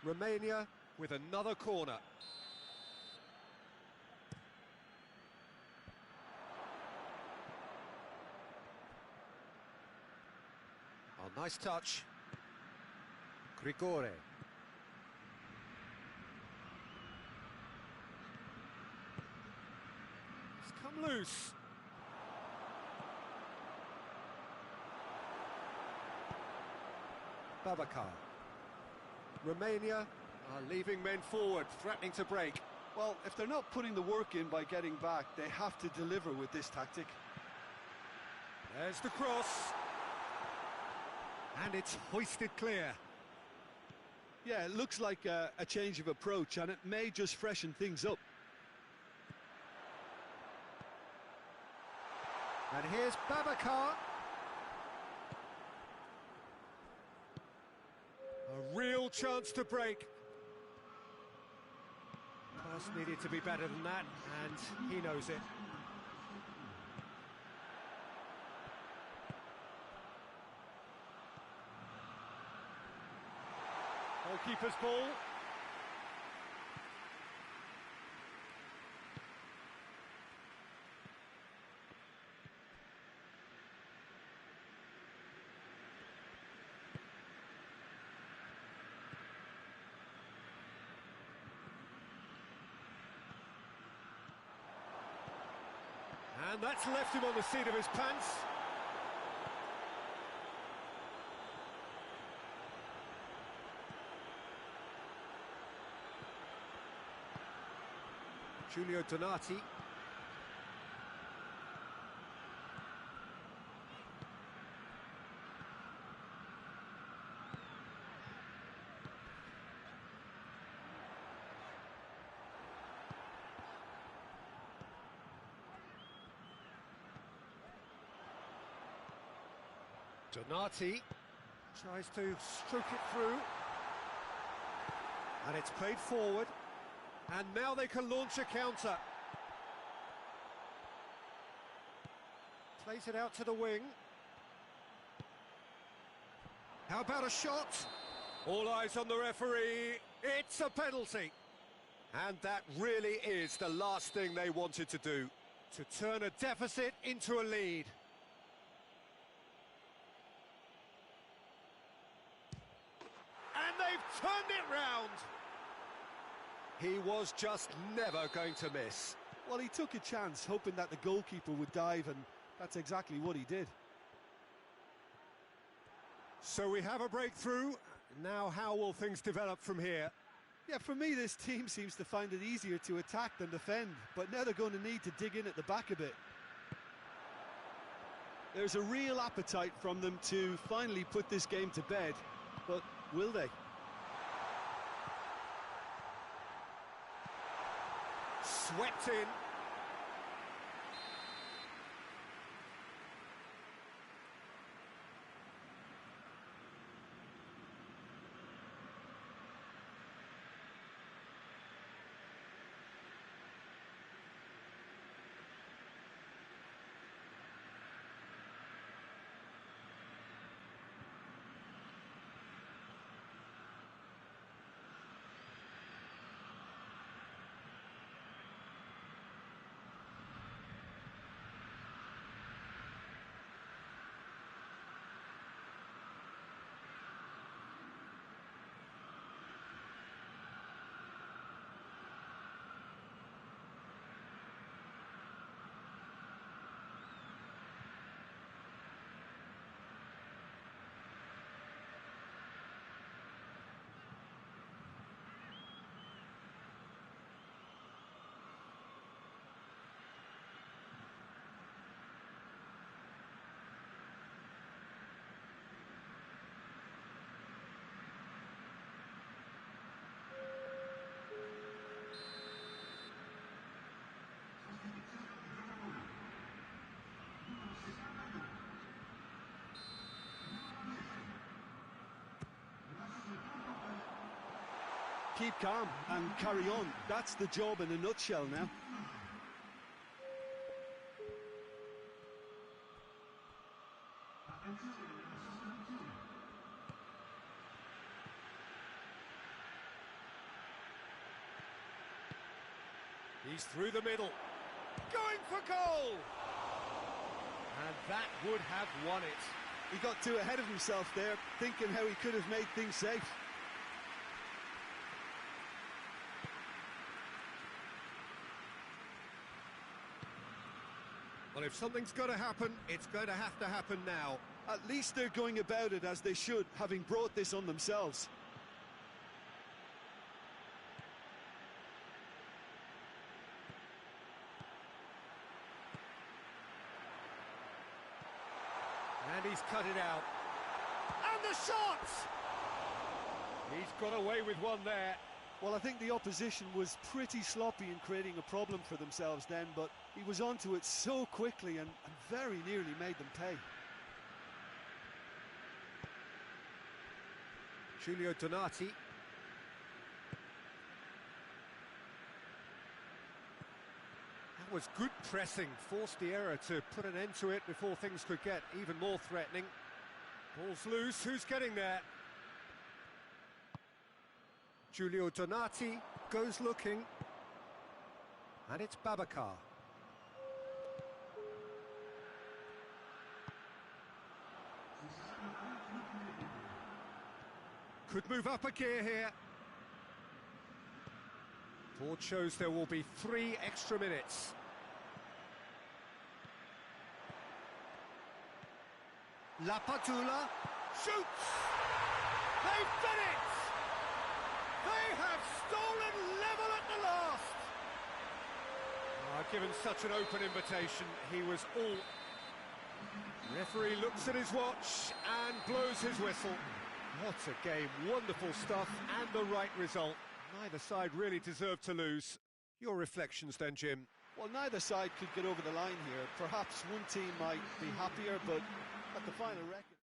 Speaker 1: Romania with another corner. Oh, nice touch. Grigore. It's come loose. Babacar. Romania are leaving men forward, threatening to break.
Speaker 2: Well, if they're not putting the work in by getting back, they have to deliver with this tactic.
Speaker 1: There's the cross. And it's hoisted clear.
Speaker 2: Yeah, it looks like a change of approach, and it may just freshen things up.
Speaker 1: And here's Babacar. A real chance to break. Pass needed to be better than that, and he knows it. Goalkeeper's ball. And that's left him on the seat of his pants. Giulio Donati. Donati tries to stroke it through. And it's played forward. And now they can launch a counter. Plays it out to the wing. How about a shot? All eyes on the referee. It's a penalty. And that really is the last thing they wanted to do, to turn a deficit into a lead. And they've turned it round. He was just never going to miss.
Speaker 2: Well, he took a chance, hoping that the goalkeeper would dive, and that's exactly what he did.
Speaker 1: So we have a breakthrough. Now how will things develop from here?
Speaker 2: Yeah, for me, this team seems to find it easier to attack than defend, but now they're going to need to dig in at the back a bit. There's a real appetite from them to finally put this game to bed, but will they?
Speaker 1: Swept in.
Speaker 2: Keep calm and carry on. That's the job in a nutshell now.
Speaker 1: He's through the middle. Going for goal! And that would have won it.
Speaker 2: He got too ahead of himself there, thinking how he could have made things safe.
Speaker 1: Well, if something's got to happen, it's going to happen now.
Speaker 2: At least they're going about it as they should, having brought this on themselves.
Speaker 1: And he's cut it out. And the shot! He's got away with one there.
Speaker 2: Well, I think the opposition was pretty sloppy in creating a problem for themselves then, but he was onto it so quickly and very nearly made them pay.
Speaker 1: Giulio Donati. That was good pressing, forced the error to put an end to it before things could get even more threatening. Ball's loose, who's getting there? Giulio Donati goes looking, and it's Babacar. Could move up a gear here. Board shows there will be 3 extra minutes. La Padula shoots! They've done it! They have stolen level at the last! Given such an open invitation, he was all... Referee looks at his watch and blows his whistle. What a game, wonderful stuff and the right result. Neither side really deserved to lose. Your reflections then, Jim?
Speaker 2: Well, neither side could get over the line here. Perhaps one team might be happier, but at the final record...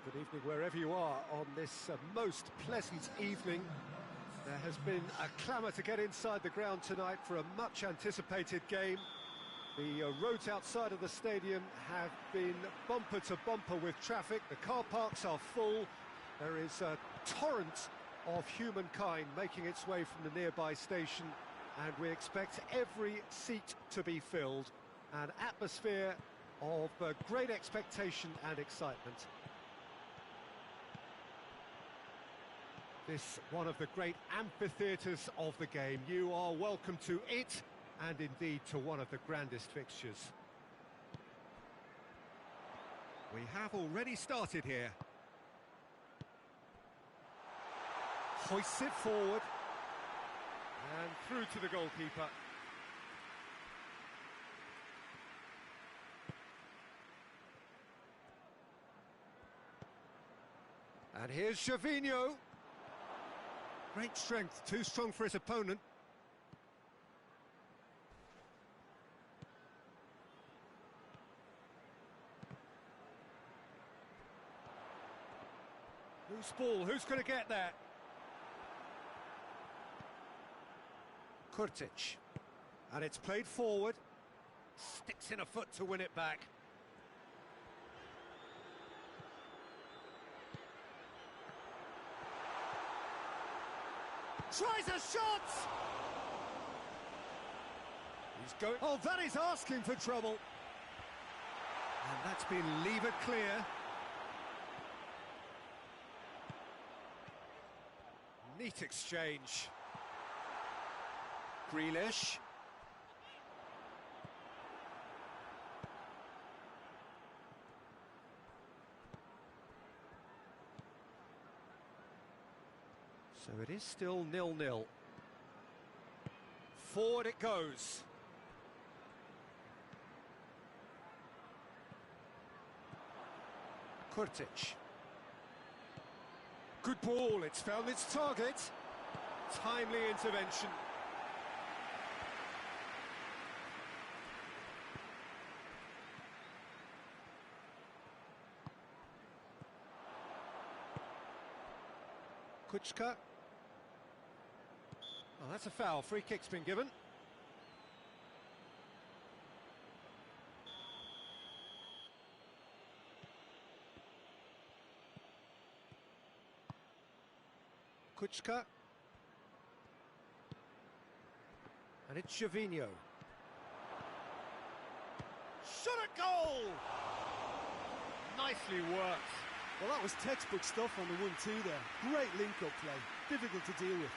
Speaker 1: Good evening wherever you are on this most pleasant evening. There has been a clamour to get inside the ground tonight for a much-anticipated game. The roads outside of the stadium have been bumper to bumper with traffic. The car parks are full. There is a torrent of humankind making its way from the nearby station, and we expect every seat to be filled. An atmosphere of great expectation and excitement. This one of the great amphitheatres of the game. You are welcome to it, and indeed to one of the grandest fixtures. We have already started here. Hoists it forward. And through to the goalkeeper. And here's Gervinho. Great strength, too strong for his opponent. Loose ball, who's going to get there? Kurtic. And it's played forward. Sticks in a foot to win it back. Tries a shot! He's going... Oh, that is asking for trouble. And that's been levered clear. Neat exchange. Grealish. So it is still 0-0. Forward it goes. Kurtic. Good ball, it's found its target. Timely intervention. Kuchka. Oh, that's a foul. Free kick's been given. Kuchka. And it's Gervinho. Shot at goal! Nicely worked.
Speaker 2: Well, that was textbook stuff on the 1-2 there. Great link-up play. Difficult to deal with.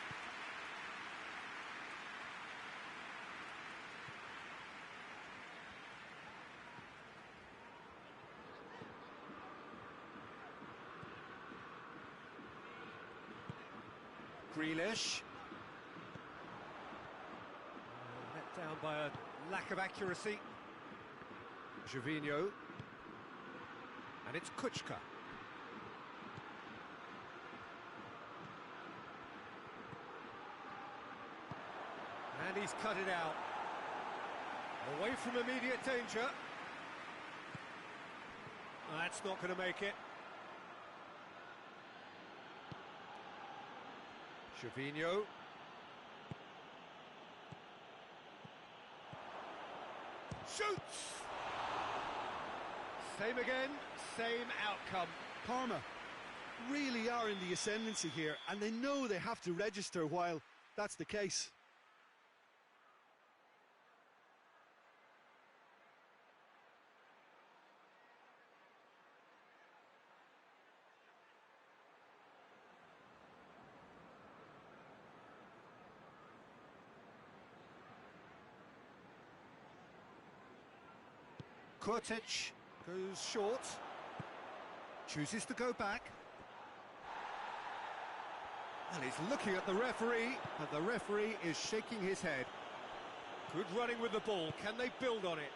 Speaker 1: Grealish. Let down by a lack of accuracy. Gervinho. And it's Kuchka. And he's cut it out. Away from immediate danger. That's not going to make it. Gervinho. Shoots! Same again, same outcome.
Speaker 2: Parma really are in the ascendancy here, and they know they have to register while that's the case.
Speaker 1: Kurtic goes short, chooses to go back. And he's looking at the referee, and the referee is shaking his head. Good running with the ball, can they build on it?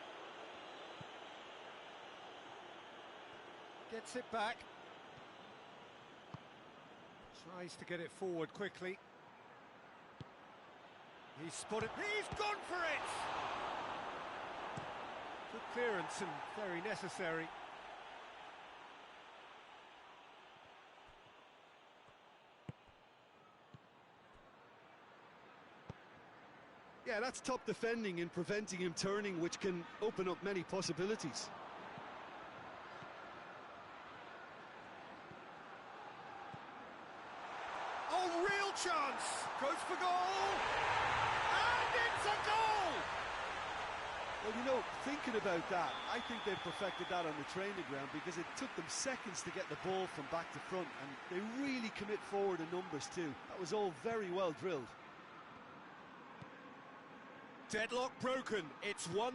Speaker 1: Gets it back. Tries to get it forward quickly. He's spotted, he's gone for it! Good clearance and very necessary.
Speaker 2: Yeah, that's top defending and preventing him turning, which can open up many possibilities.
Speaker 1: Oh, real chance! Goes for goal! And it's a goal!
Speaker 2: Well, you know, thinking about that, I think they've perfected that on the training ground because it took them seconds to get the ball from back to front, and they really commit forward in numbers too. That was all very well drilled.
Speaker 1: Deadlock broken, it's 1-0.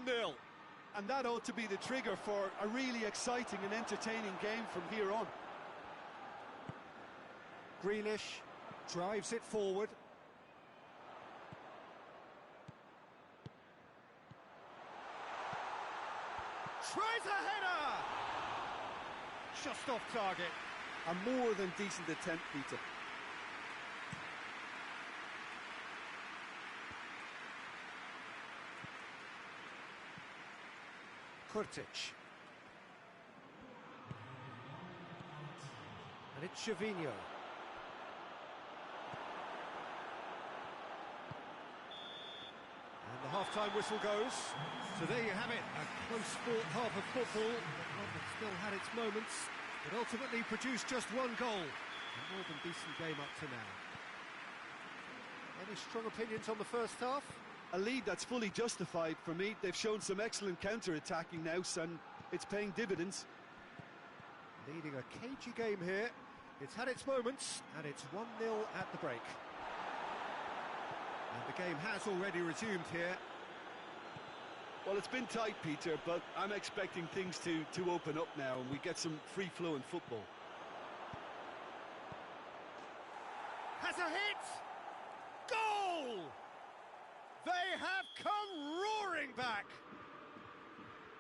Speaker 2: And that ought to be the trigger for a really exciting and entertaining game from here on.
Speaker 1: Grealish drives it forward. Tries a header! Just off target.
Speaker 2: A more than decent attempt, Peter.
Speaker 1: Kurtic. And it's Gervinho. And the half-time whistle goes. So there you have it, a close-fought half of football, one that still had its moments, but ultimately produced just one goal. A more than decent game up to now. Any strong opinions on the first half?
Speaker 2: A lead that's fully justified for me. They've shown some excellent counter-attacking now, and it's paying dividends.
Speaker 1: Leading a cagey game here. It's had its moments, and it's 1-0 at the break. And the game has already resumed here.
Speaker 2: Well, it's been tight, Peter, but I'm expecting things to open up now and we get some free-flowing football.
Speaker 1: Has a hit! Goal! They have come roaring back!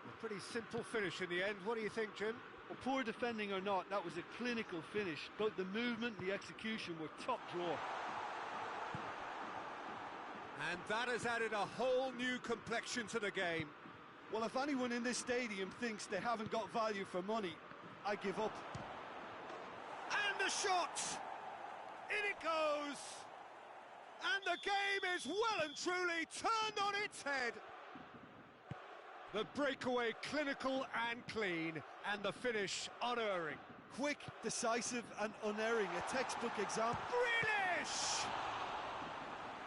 Speaker 1: A pretty simple finish in the end. What do you think, Jim?
Speaker 2: Well, poor defending or not, that was a clinical finish. Both the movement and the execution were top drawer.
Speaker 1: And that has added a whole new complexion to the game.
Speaker 2: Well, if anyone in this stadium thinks they haven't got value for money, I give up.
Speaker 1: And the shot! In it goes! And the game is well and truly turned on its head. The breakaway clinical and clean, and the finish unerring.
Speaker 2: Quick, decisive and unerring, a textbook example.
Speaker 1: Grealish!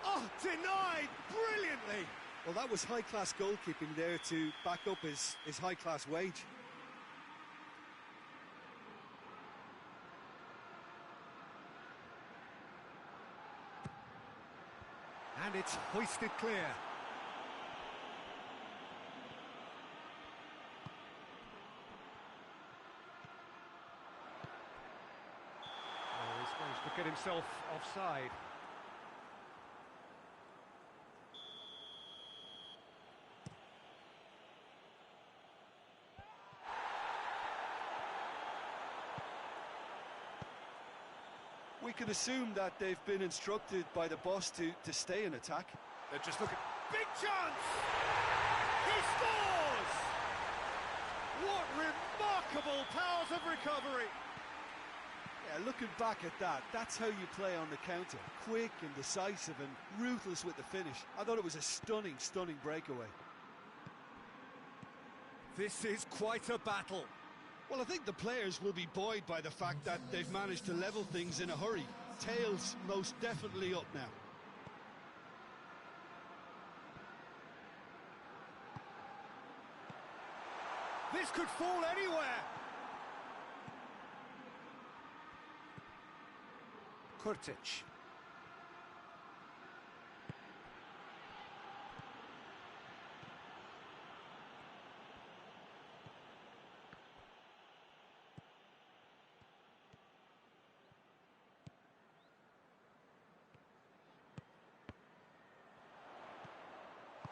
Speaker 1: Oh, denied brilliantly!
Speaker 2: Well, that was high-class goalkeeping there to back up his high-class wage.
Speaker 1: And it's hoisted clear. Oh, he's managed to get himself offside.
Speaker 2: We can assume that they've been instructed by the boss to stay in attack.
Speaker 1: They're just looking... Big chance! He scores! What remarkable powers of recovery!
Speaker 2: Yeah, looking back at that, that's how you play on the counter. Quick and decisive and ruthless with the finish. I thought it was a stunning, stunning breakaway.
Speaker 1: This is quite a battle.
Speaker 2: Well, I think the players will be buoyed by the fact that they've managed to level things in a hurry. Tails most definitely up now.
Speaker 1: This could fall anywhere. Kurtic.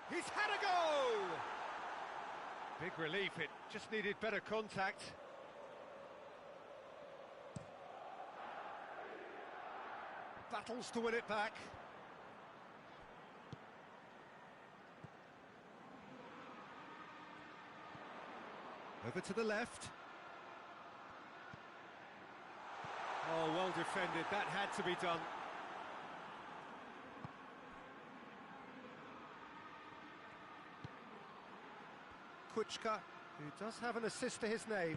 Speaker 1: He's had a go! Big relief, it just needed better contact. Battles to win it back. Over to the left. Oh, well defended, that had to be done. Kuchka, who does have an assist to his name.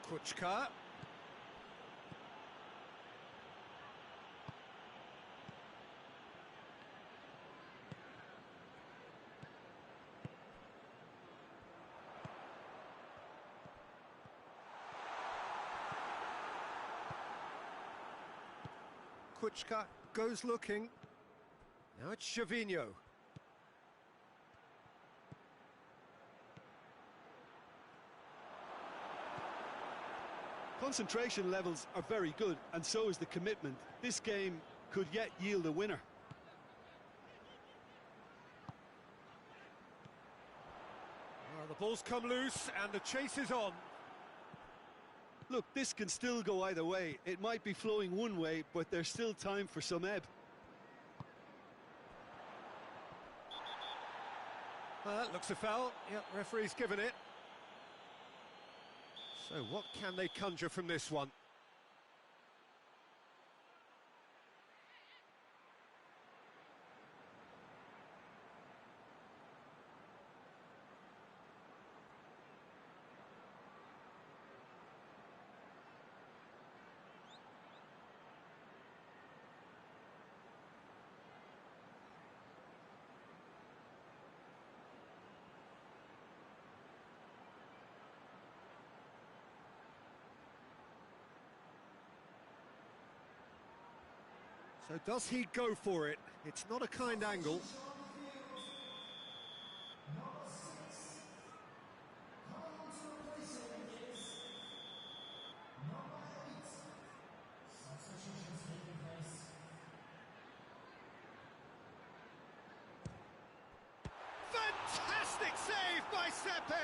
Speaker 1: Kuchka. Kuchka goes looking. Now it's Gervinho.
Speaker 2: Concentration levels are very good, and so is the commitment. This game could yet yield a winner.
Speaker 1: Well, the ball's come loose and the chase is on.
Speaker 2: Look, this can still go either way. It might be flowing one way, but there's still time for some ebb.
Speaker 1: Well, that looks a foul. Yep, referee's given it. So what can they conjure from this one? So does he go for it? It's not a kind angle. Fantastic save by Sepe!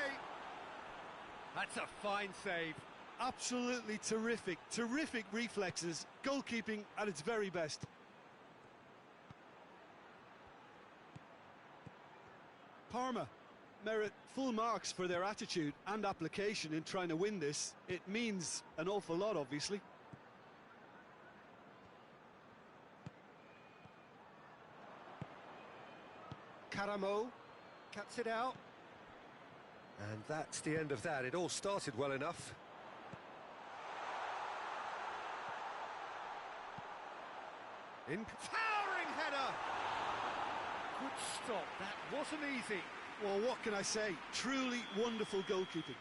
Speaker 1: That's a fine save.
Speaker 2: Absolutely terrific, terrific reflexes, goalkeeping at its very best. Parma merit full marks for their attitude and application in trying to win this. It means an awful lot, obviously.
Speaker 1: Caramo cuts it out. And that's the end of that. It all started well enough. In towering header! Good stop, that wasn't easy.
Speaker 2: Well, what can I say? Truly wonderful goalkeeping.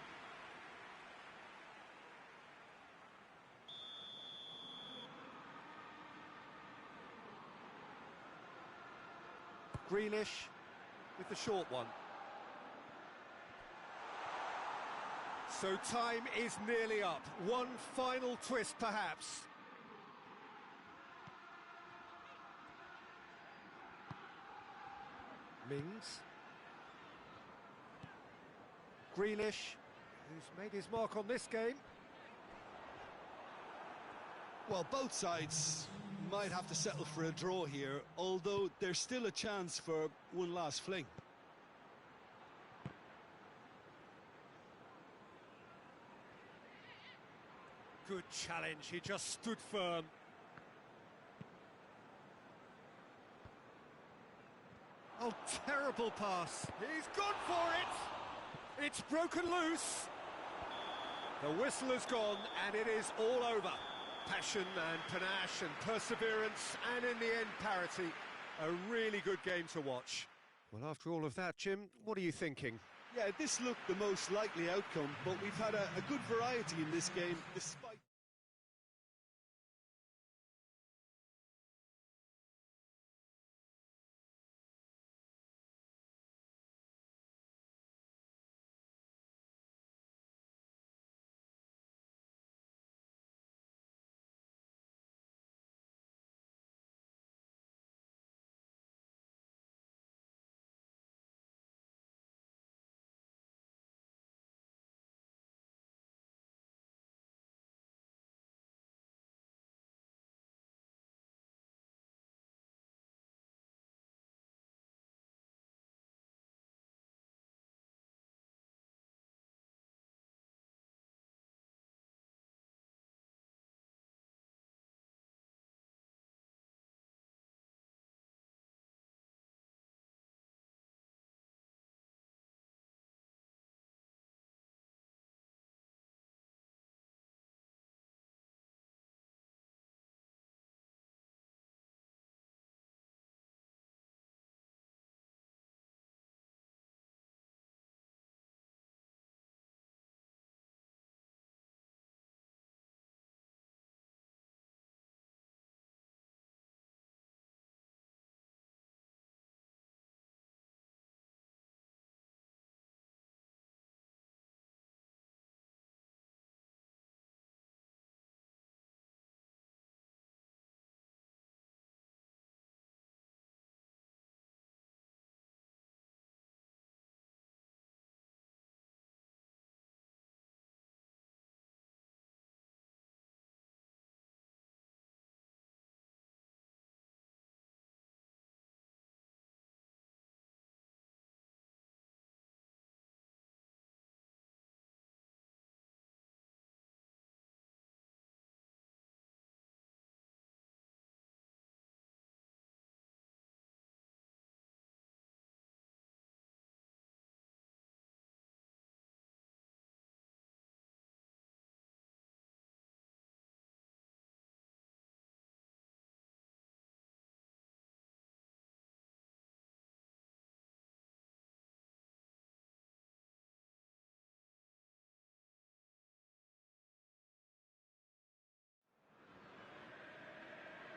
Speaker 1: Grealish with the short one. So time is nearly up. One final twist, perhaps. Mings. Grealish, who's made his mark on this game.
Speaker 2: Well, both sides might have to settle for a draw here, although there's still a chance for one last fling.
Speaker 1: Good challenge, he just stood firm. Oh, terrible pass. He's gone for it. It's broken loose. The whistle has gone and it is all over. Passion and panache and perseverance and in the end parity. A really good game to watch. Well, after all of that, Jim, what are you thinking?
Speaker 2: Yeah, this looked the most likely outcome, but we've had a good variety in this game despite...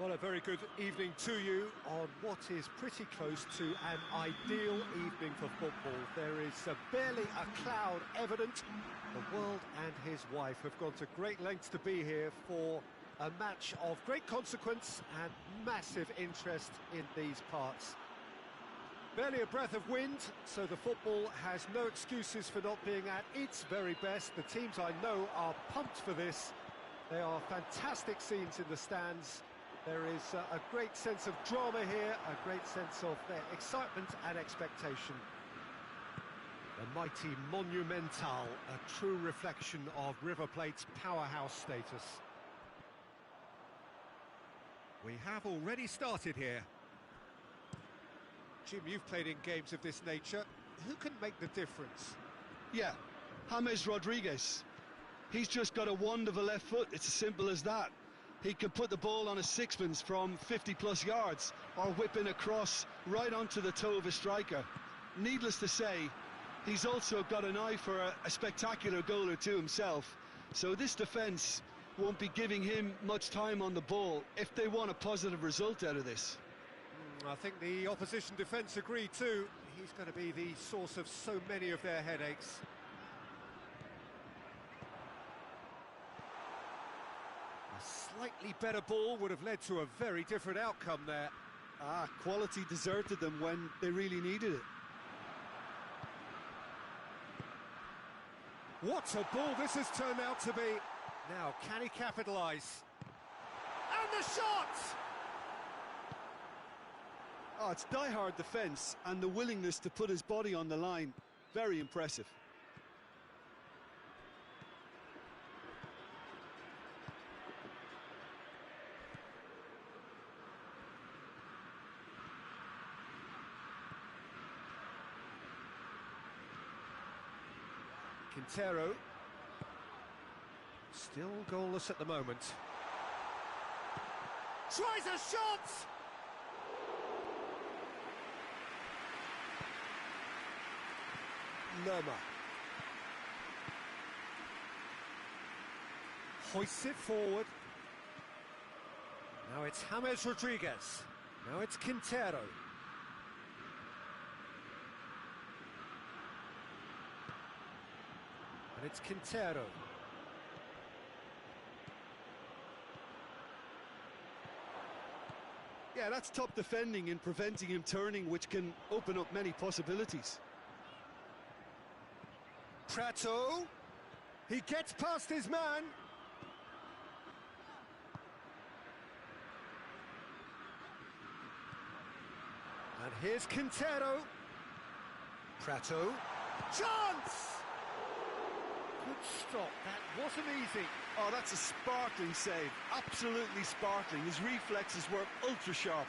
Speaker 1: Well, a very good evening to you on what is pretty close to an ideal evening for football. There is barely a cloud evident. The world and his wife have gone to great lengths to be here for a match of great consequence and massive interest in these parts. Barely a breath of wind, so the football has no excuses for not being at its very best. The teams I know are pumped for this. There are fantastic scenes in the stands. There is a great sense of drama here, a great sense of excitement and expectation. The mighty Monumental, a true reflection of River Plate's powerhouse status. We have already started here. Jim, you've played in games of this nature. Who can make the difference?
Speaker 2: Yeah, James Rodriguez. He's just got a wand of a left foot, it's as simple as that. He can put the ball on a sixpence from 50-plus yards, or whip in a cross right onto the toe of a striker. Needless to say, he's also got an eye for a spectacular goal or two himself, so this defence won't be giving him much time on the ball if they want a positive result out of this.
Speaker 1: I think the opposition defence agree too. He's going to be the source of so many of their headaches. A slightly better ball would have led to a very different outcome there.
Speaker 2: Quality deserted them when they really needed it.
Speaker 1: What a ball this has turned out to be. Now, can he capitalise? And the shot!
Speaker 2: Oh, it's die-hard defence and the willingness to put his body on the line. Very impressive.
Speaker 1: Quintero. Still goalless at the moment. Tries a shot! Lerma. Hoists it forward. Now it's James Rodriguez. Now it's Quintero. And it's Quintero.
Speaker 2: Yeah, that's top defending and preventing him turning, which can open up many possibilities.
Speaker 1: Prato, he gets past his man. And here's Quintero. Prato, chance! Good stop, that wasn't easy.
Speaker 2: Oh, that's a sparkling save, absolutely sparkling. His reflexes were ultra sharp.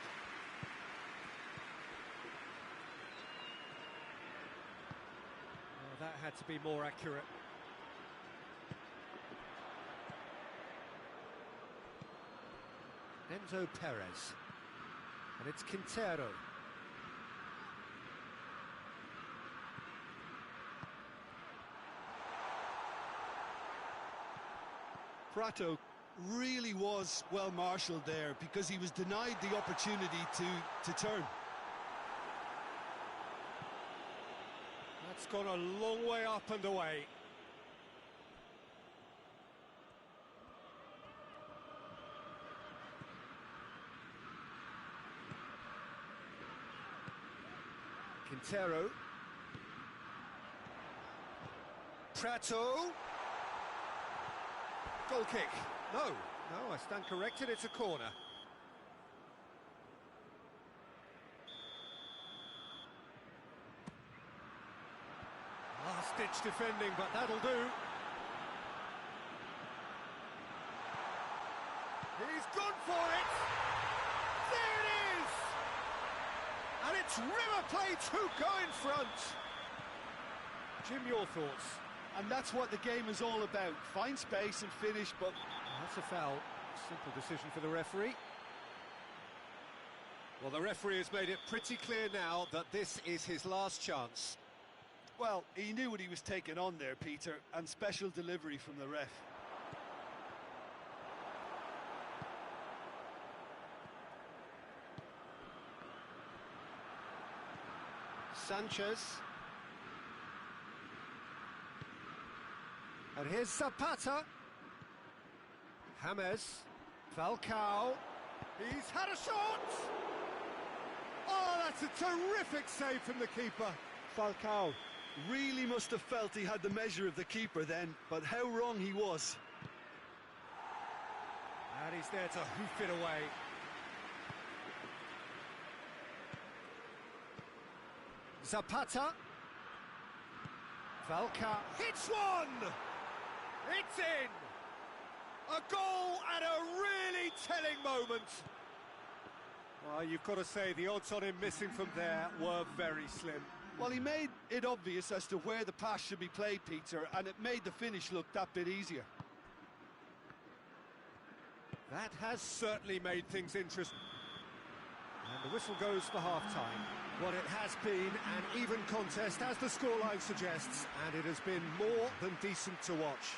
Speaker 1: That had to be more accurate. Enzo Perez. And it's Quintero.
Speaker 2: Prato really was well marshalled there because he was denied the opportunity to turn.
Speaker 1: That's gone a long way up and away. Quintero. Prato. Goal kick. No, I stand corrected, it's a corner. Last-ditch defending, but that'll do. He's gone for it! There it is! And it's River Plate who go in front. Jim, your thoughts?
Speaker 2: And that's what the game is all about. Find space and finish, but...
Speaker 1: That's a foul. Simple decision for the referee. Well, the referee has made it pretty clear now that this is his last chance.
Speaker 2: Well, he knew what he was taking on there, Peter, and special delivery from the ref.
Speaker 1: Sanchez. And here's Zapata. James. Falcao. He's had a shot! Oh, that's a terrific save from the keeper.
Speaker 2: Falcao really must have felt he had the measure of the keeper then, but how wrong he was.
Speaker 1: And he's there to hoof it away. Zapata. Falcao hits one! It's in! A goal at a really telling moment. Well, you've got to say the odds on him missing from there were very slim.
Speaker 2: Well, he made it obvious as to where the pass should be played, Peter, and it made the finish look that bit easier.
Speaker 1: That has certainly made things interesting. And the whistle goes for half-time. What it has been an even contest, as the scoreline suggests, and it has been more than decent to watch.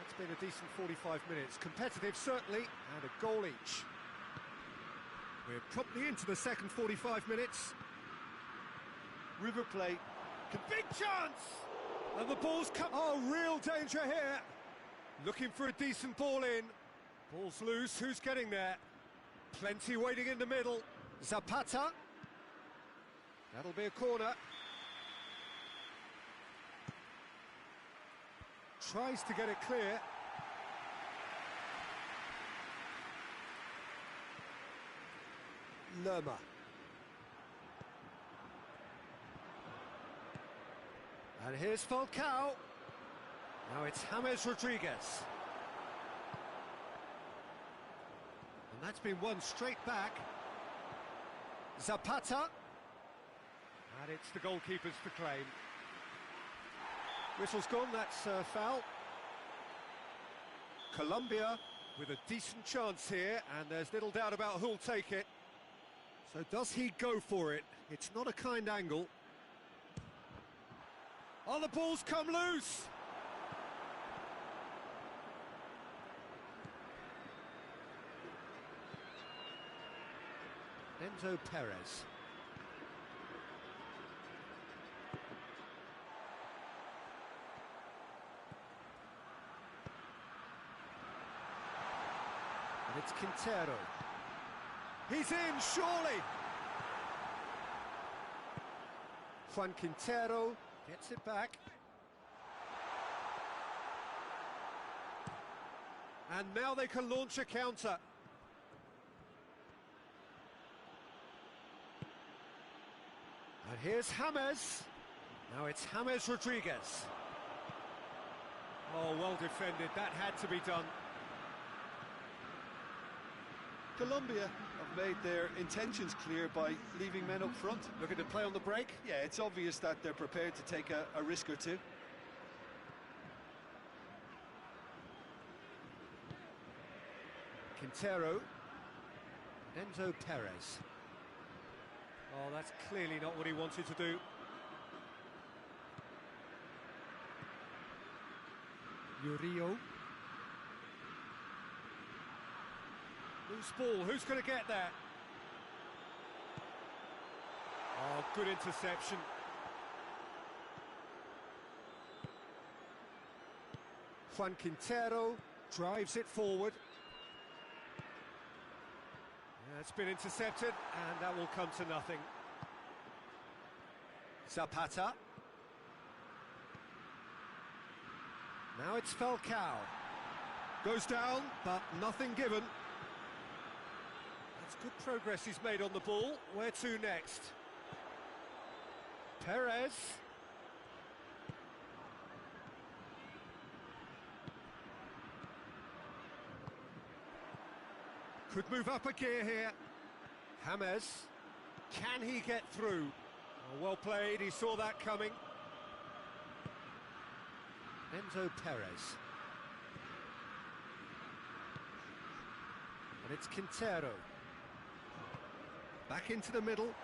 Speaker 1: It's been a decent 45 minutes. Competitive, certainly, and a goal each. We're promptly into the second 45 minutes.
Speaker 2: River Plate.
Speaker 1: Big chance! And the ball's come... Oh, real danger here. Looking for a decent ball in. Ball's loose, who's getting there? Plenty waiting in the middle. Zapata. That'll be a corner. Tries to get it clear. Lerma. And here's Falcao. Now it's James Rodriguez. And that's been won straight back. Zapata. And it's the goalkeeper's to claim. Whistle's gone, that's a foul. Colombia with a decent chance here, and there's little doubt about who'll take it. So does he go for it? It's not a kind angle. Oh, the ball's come loose! Enzo Perez. And it's Quintero. He's in, surely! Juan Quintero gets it back. And now they can launch a counter. And here's James. Now it's James Rodriguez. Oh, well defended. That had to be done.
Speaker 2: Colombia have made their intentions clear by leaving men up front.
Speaker 1: Looking to play on the break?
Speaker 2: Yeah, it's obvious that they're prepared to take a risk or two.
Speaker 1: Quintero. Enzo Perez. Oh, that's clearly not what he wanted to do. Murillo. Loose ball, who's going to get that? Oh, good interception. Juan Quintero drives it forward. Yeah, it's been intercepted, and that will come to nothing. Zapata. Now it's Falcao. Goes down, but nothing given. That's good progress he's made on the ball. Where to next? Perez. Could move up a gear here. James. Can he get through? Oh, well played, he saw that coming. Enzo Perez. And it's Quintero. Back into the middle.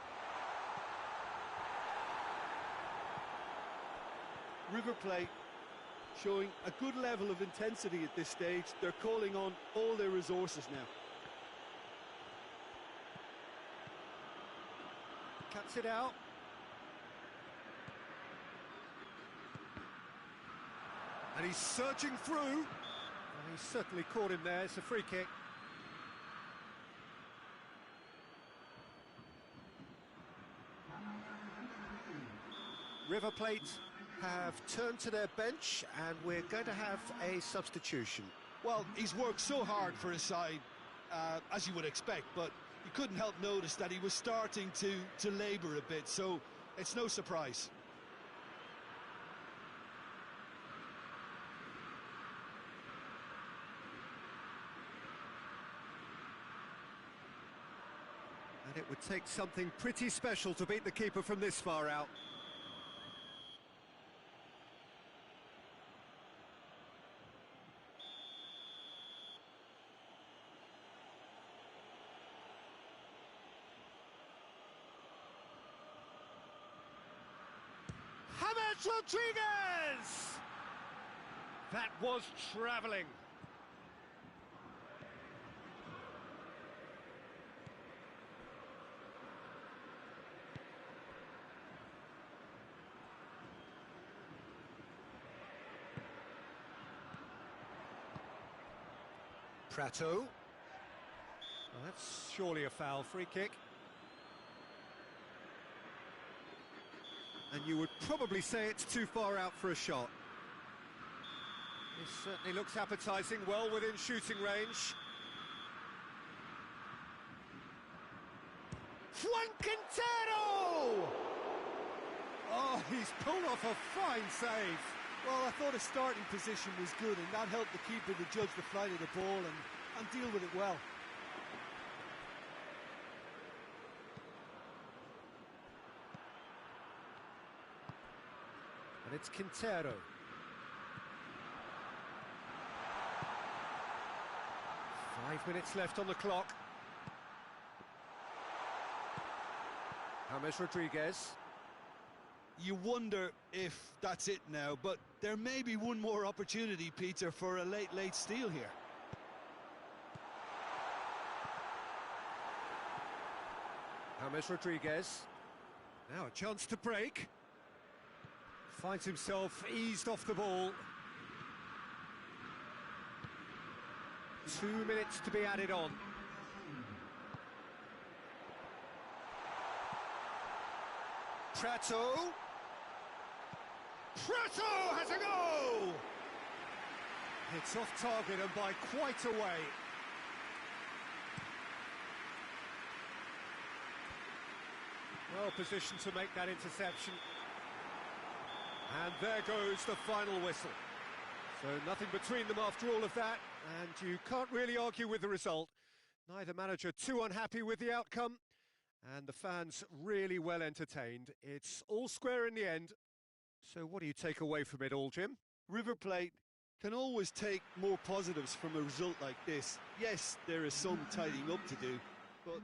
Speaker 2: River Plate showing a good level of intensity at this stage. They're calling on all their resources now.
Speaker 1: cuts it out. And he's surging through. And he's certainly caught him there. It's a free kick. River Plate have turned to their bench, and we're going to have a substitution.
Speaker 2: Well, he's worked so hard for his side, as you would expect, but you couldn't help notice that he was starting to labour a bit, so it's no surprise.
Speaker 1: And it would take something pretty special to beat the keeper from this far out. Rodriguez! That was travelling. Prato. Well, that's surely a foul. Free kick. And you would probably say it's too far out for a shot. It certainly looks appetising, well within shooting range. Juan Quintero! Oh, he's pulled off a fine save.
Speaker 2: Well, I thought his starting position was good, and that helped the keeper to judge the flight of the ball and deal with it well.
Speaker 1: And it's Quintero. Five minutes left on the clock. James Rodriguez.
Speaker 2: You wonder if that's it now, but there may be one more opportunity, Peter, for a late steal here.
Speaker 1: James Rodriguez. Now a chance to break. Finds himself eased off the ball. 2 minutes to be added on. Prato. Prato has a go! It's off target and by quite a way. Well positioned to make that interception. And there goes the final whistle. So nothing between them after all of that, and you can't really argue with the result. Neither manager too unhappy with the outcome, and the fans really well entertained. It's all square in the end. So what do you take away from it all, Jim?
Speaker 2: River Plate can always take more positives from a result like this. Yes, there is some tidying up to do, but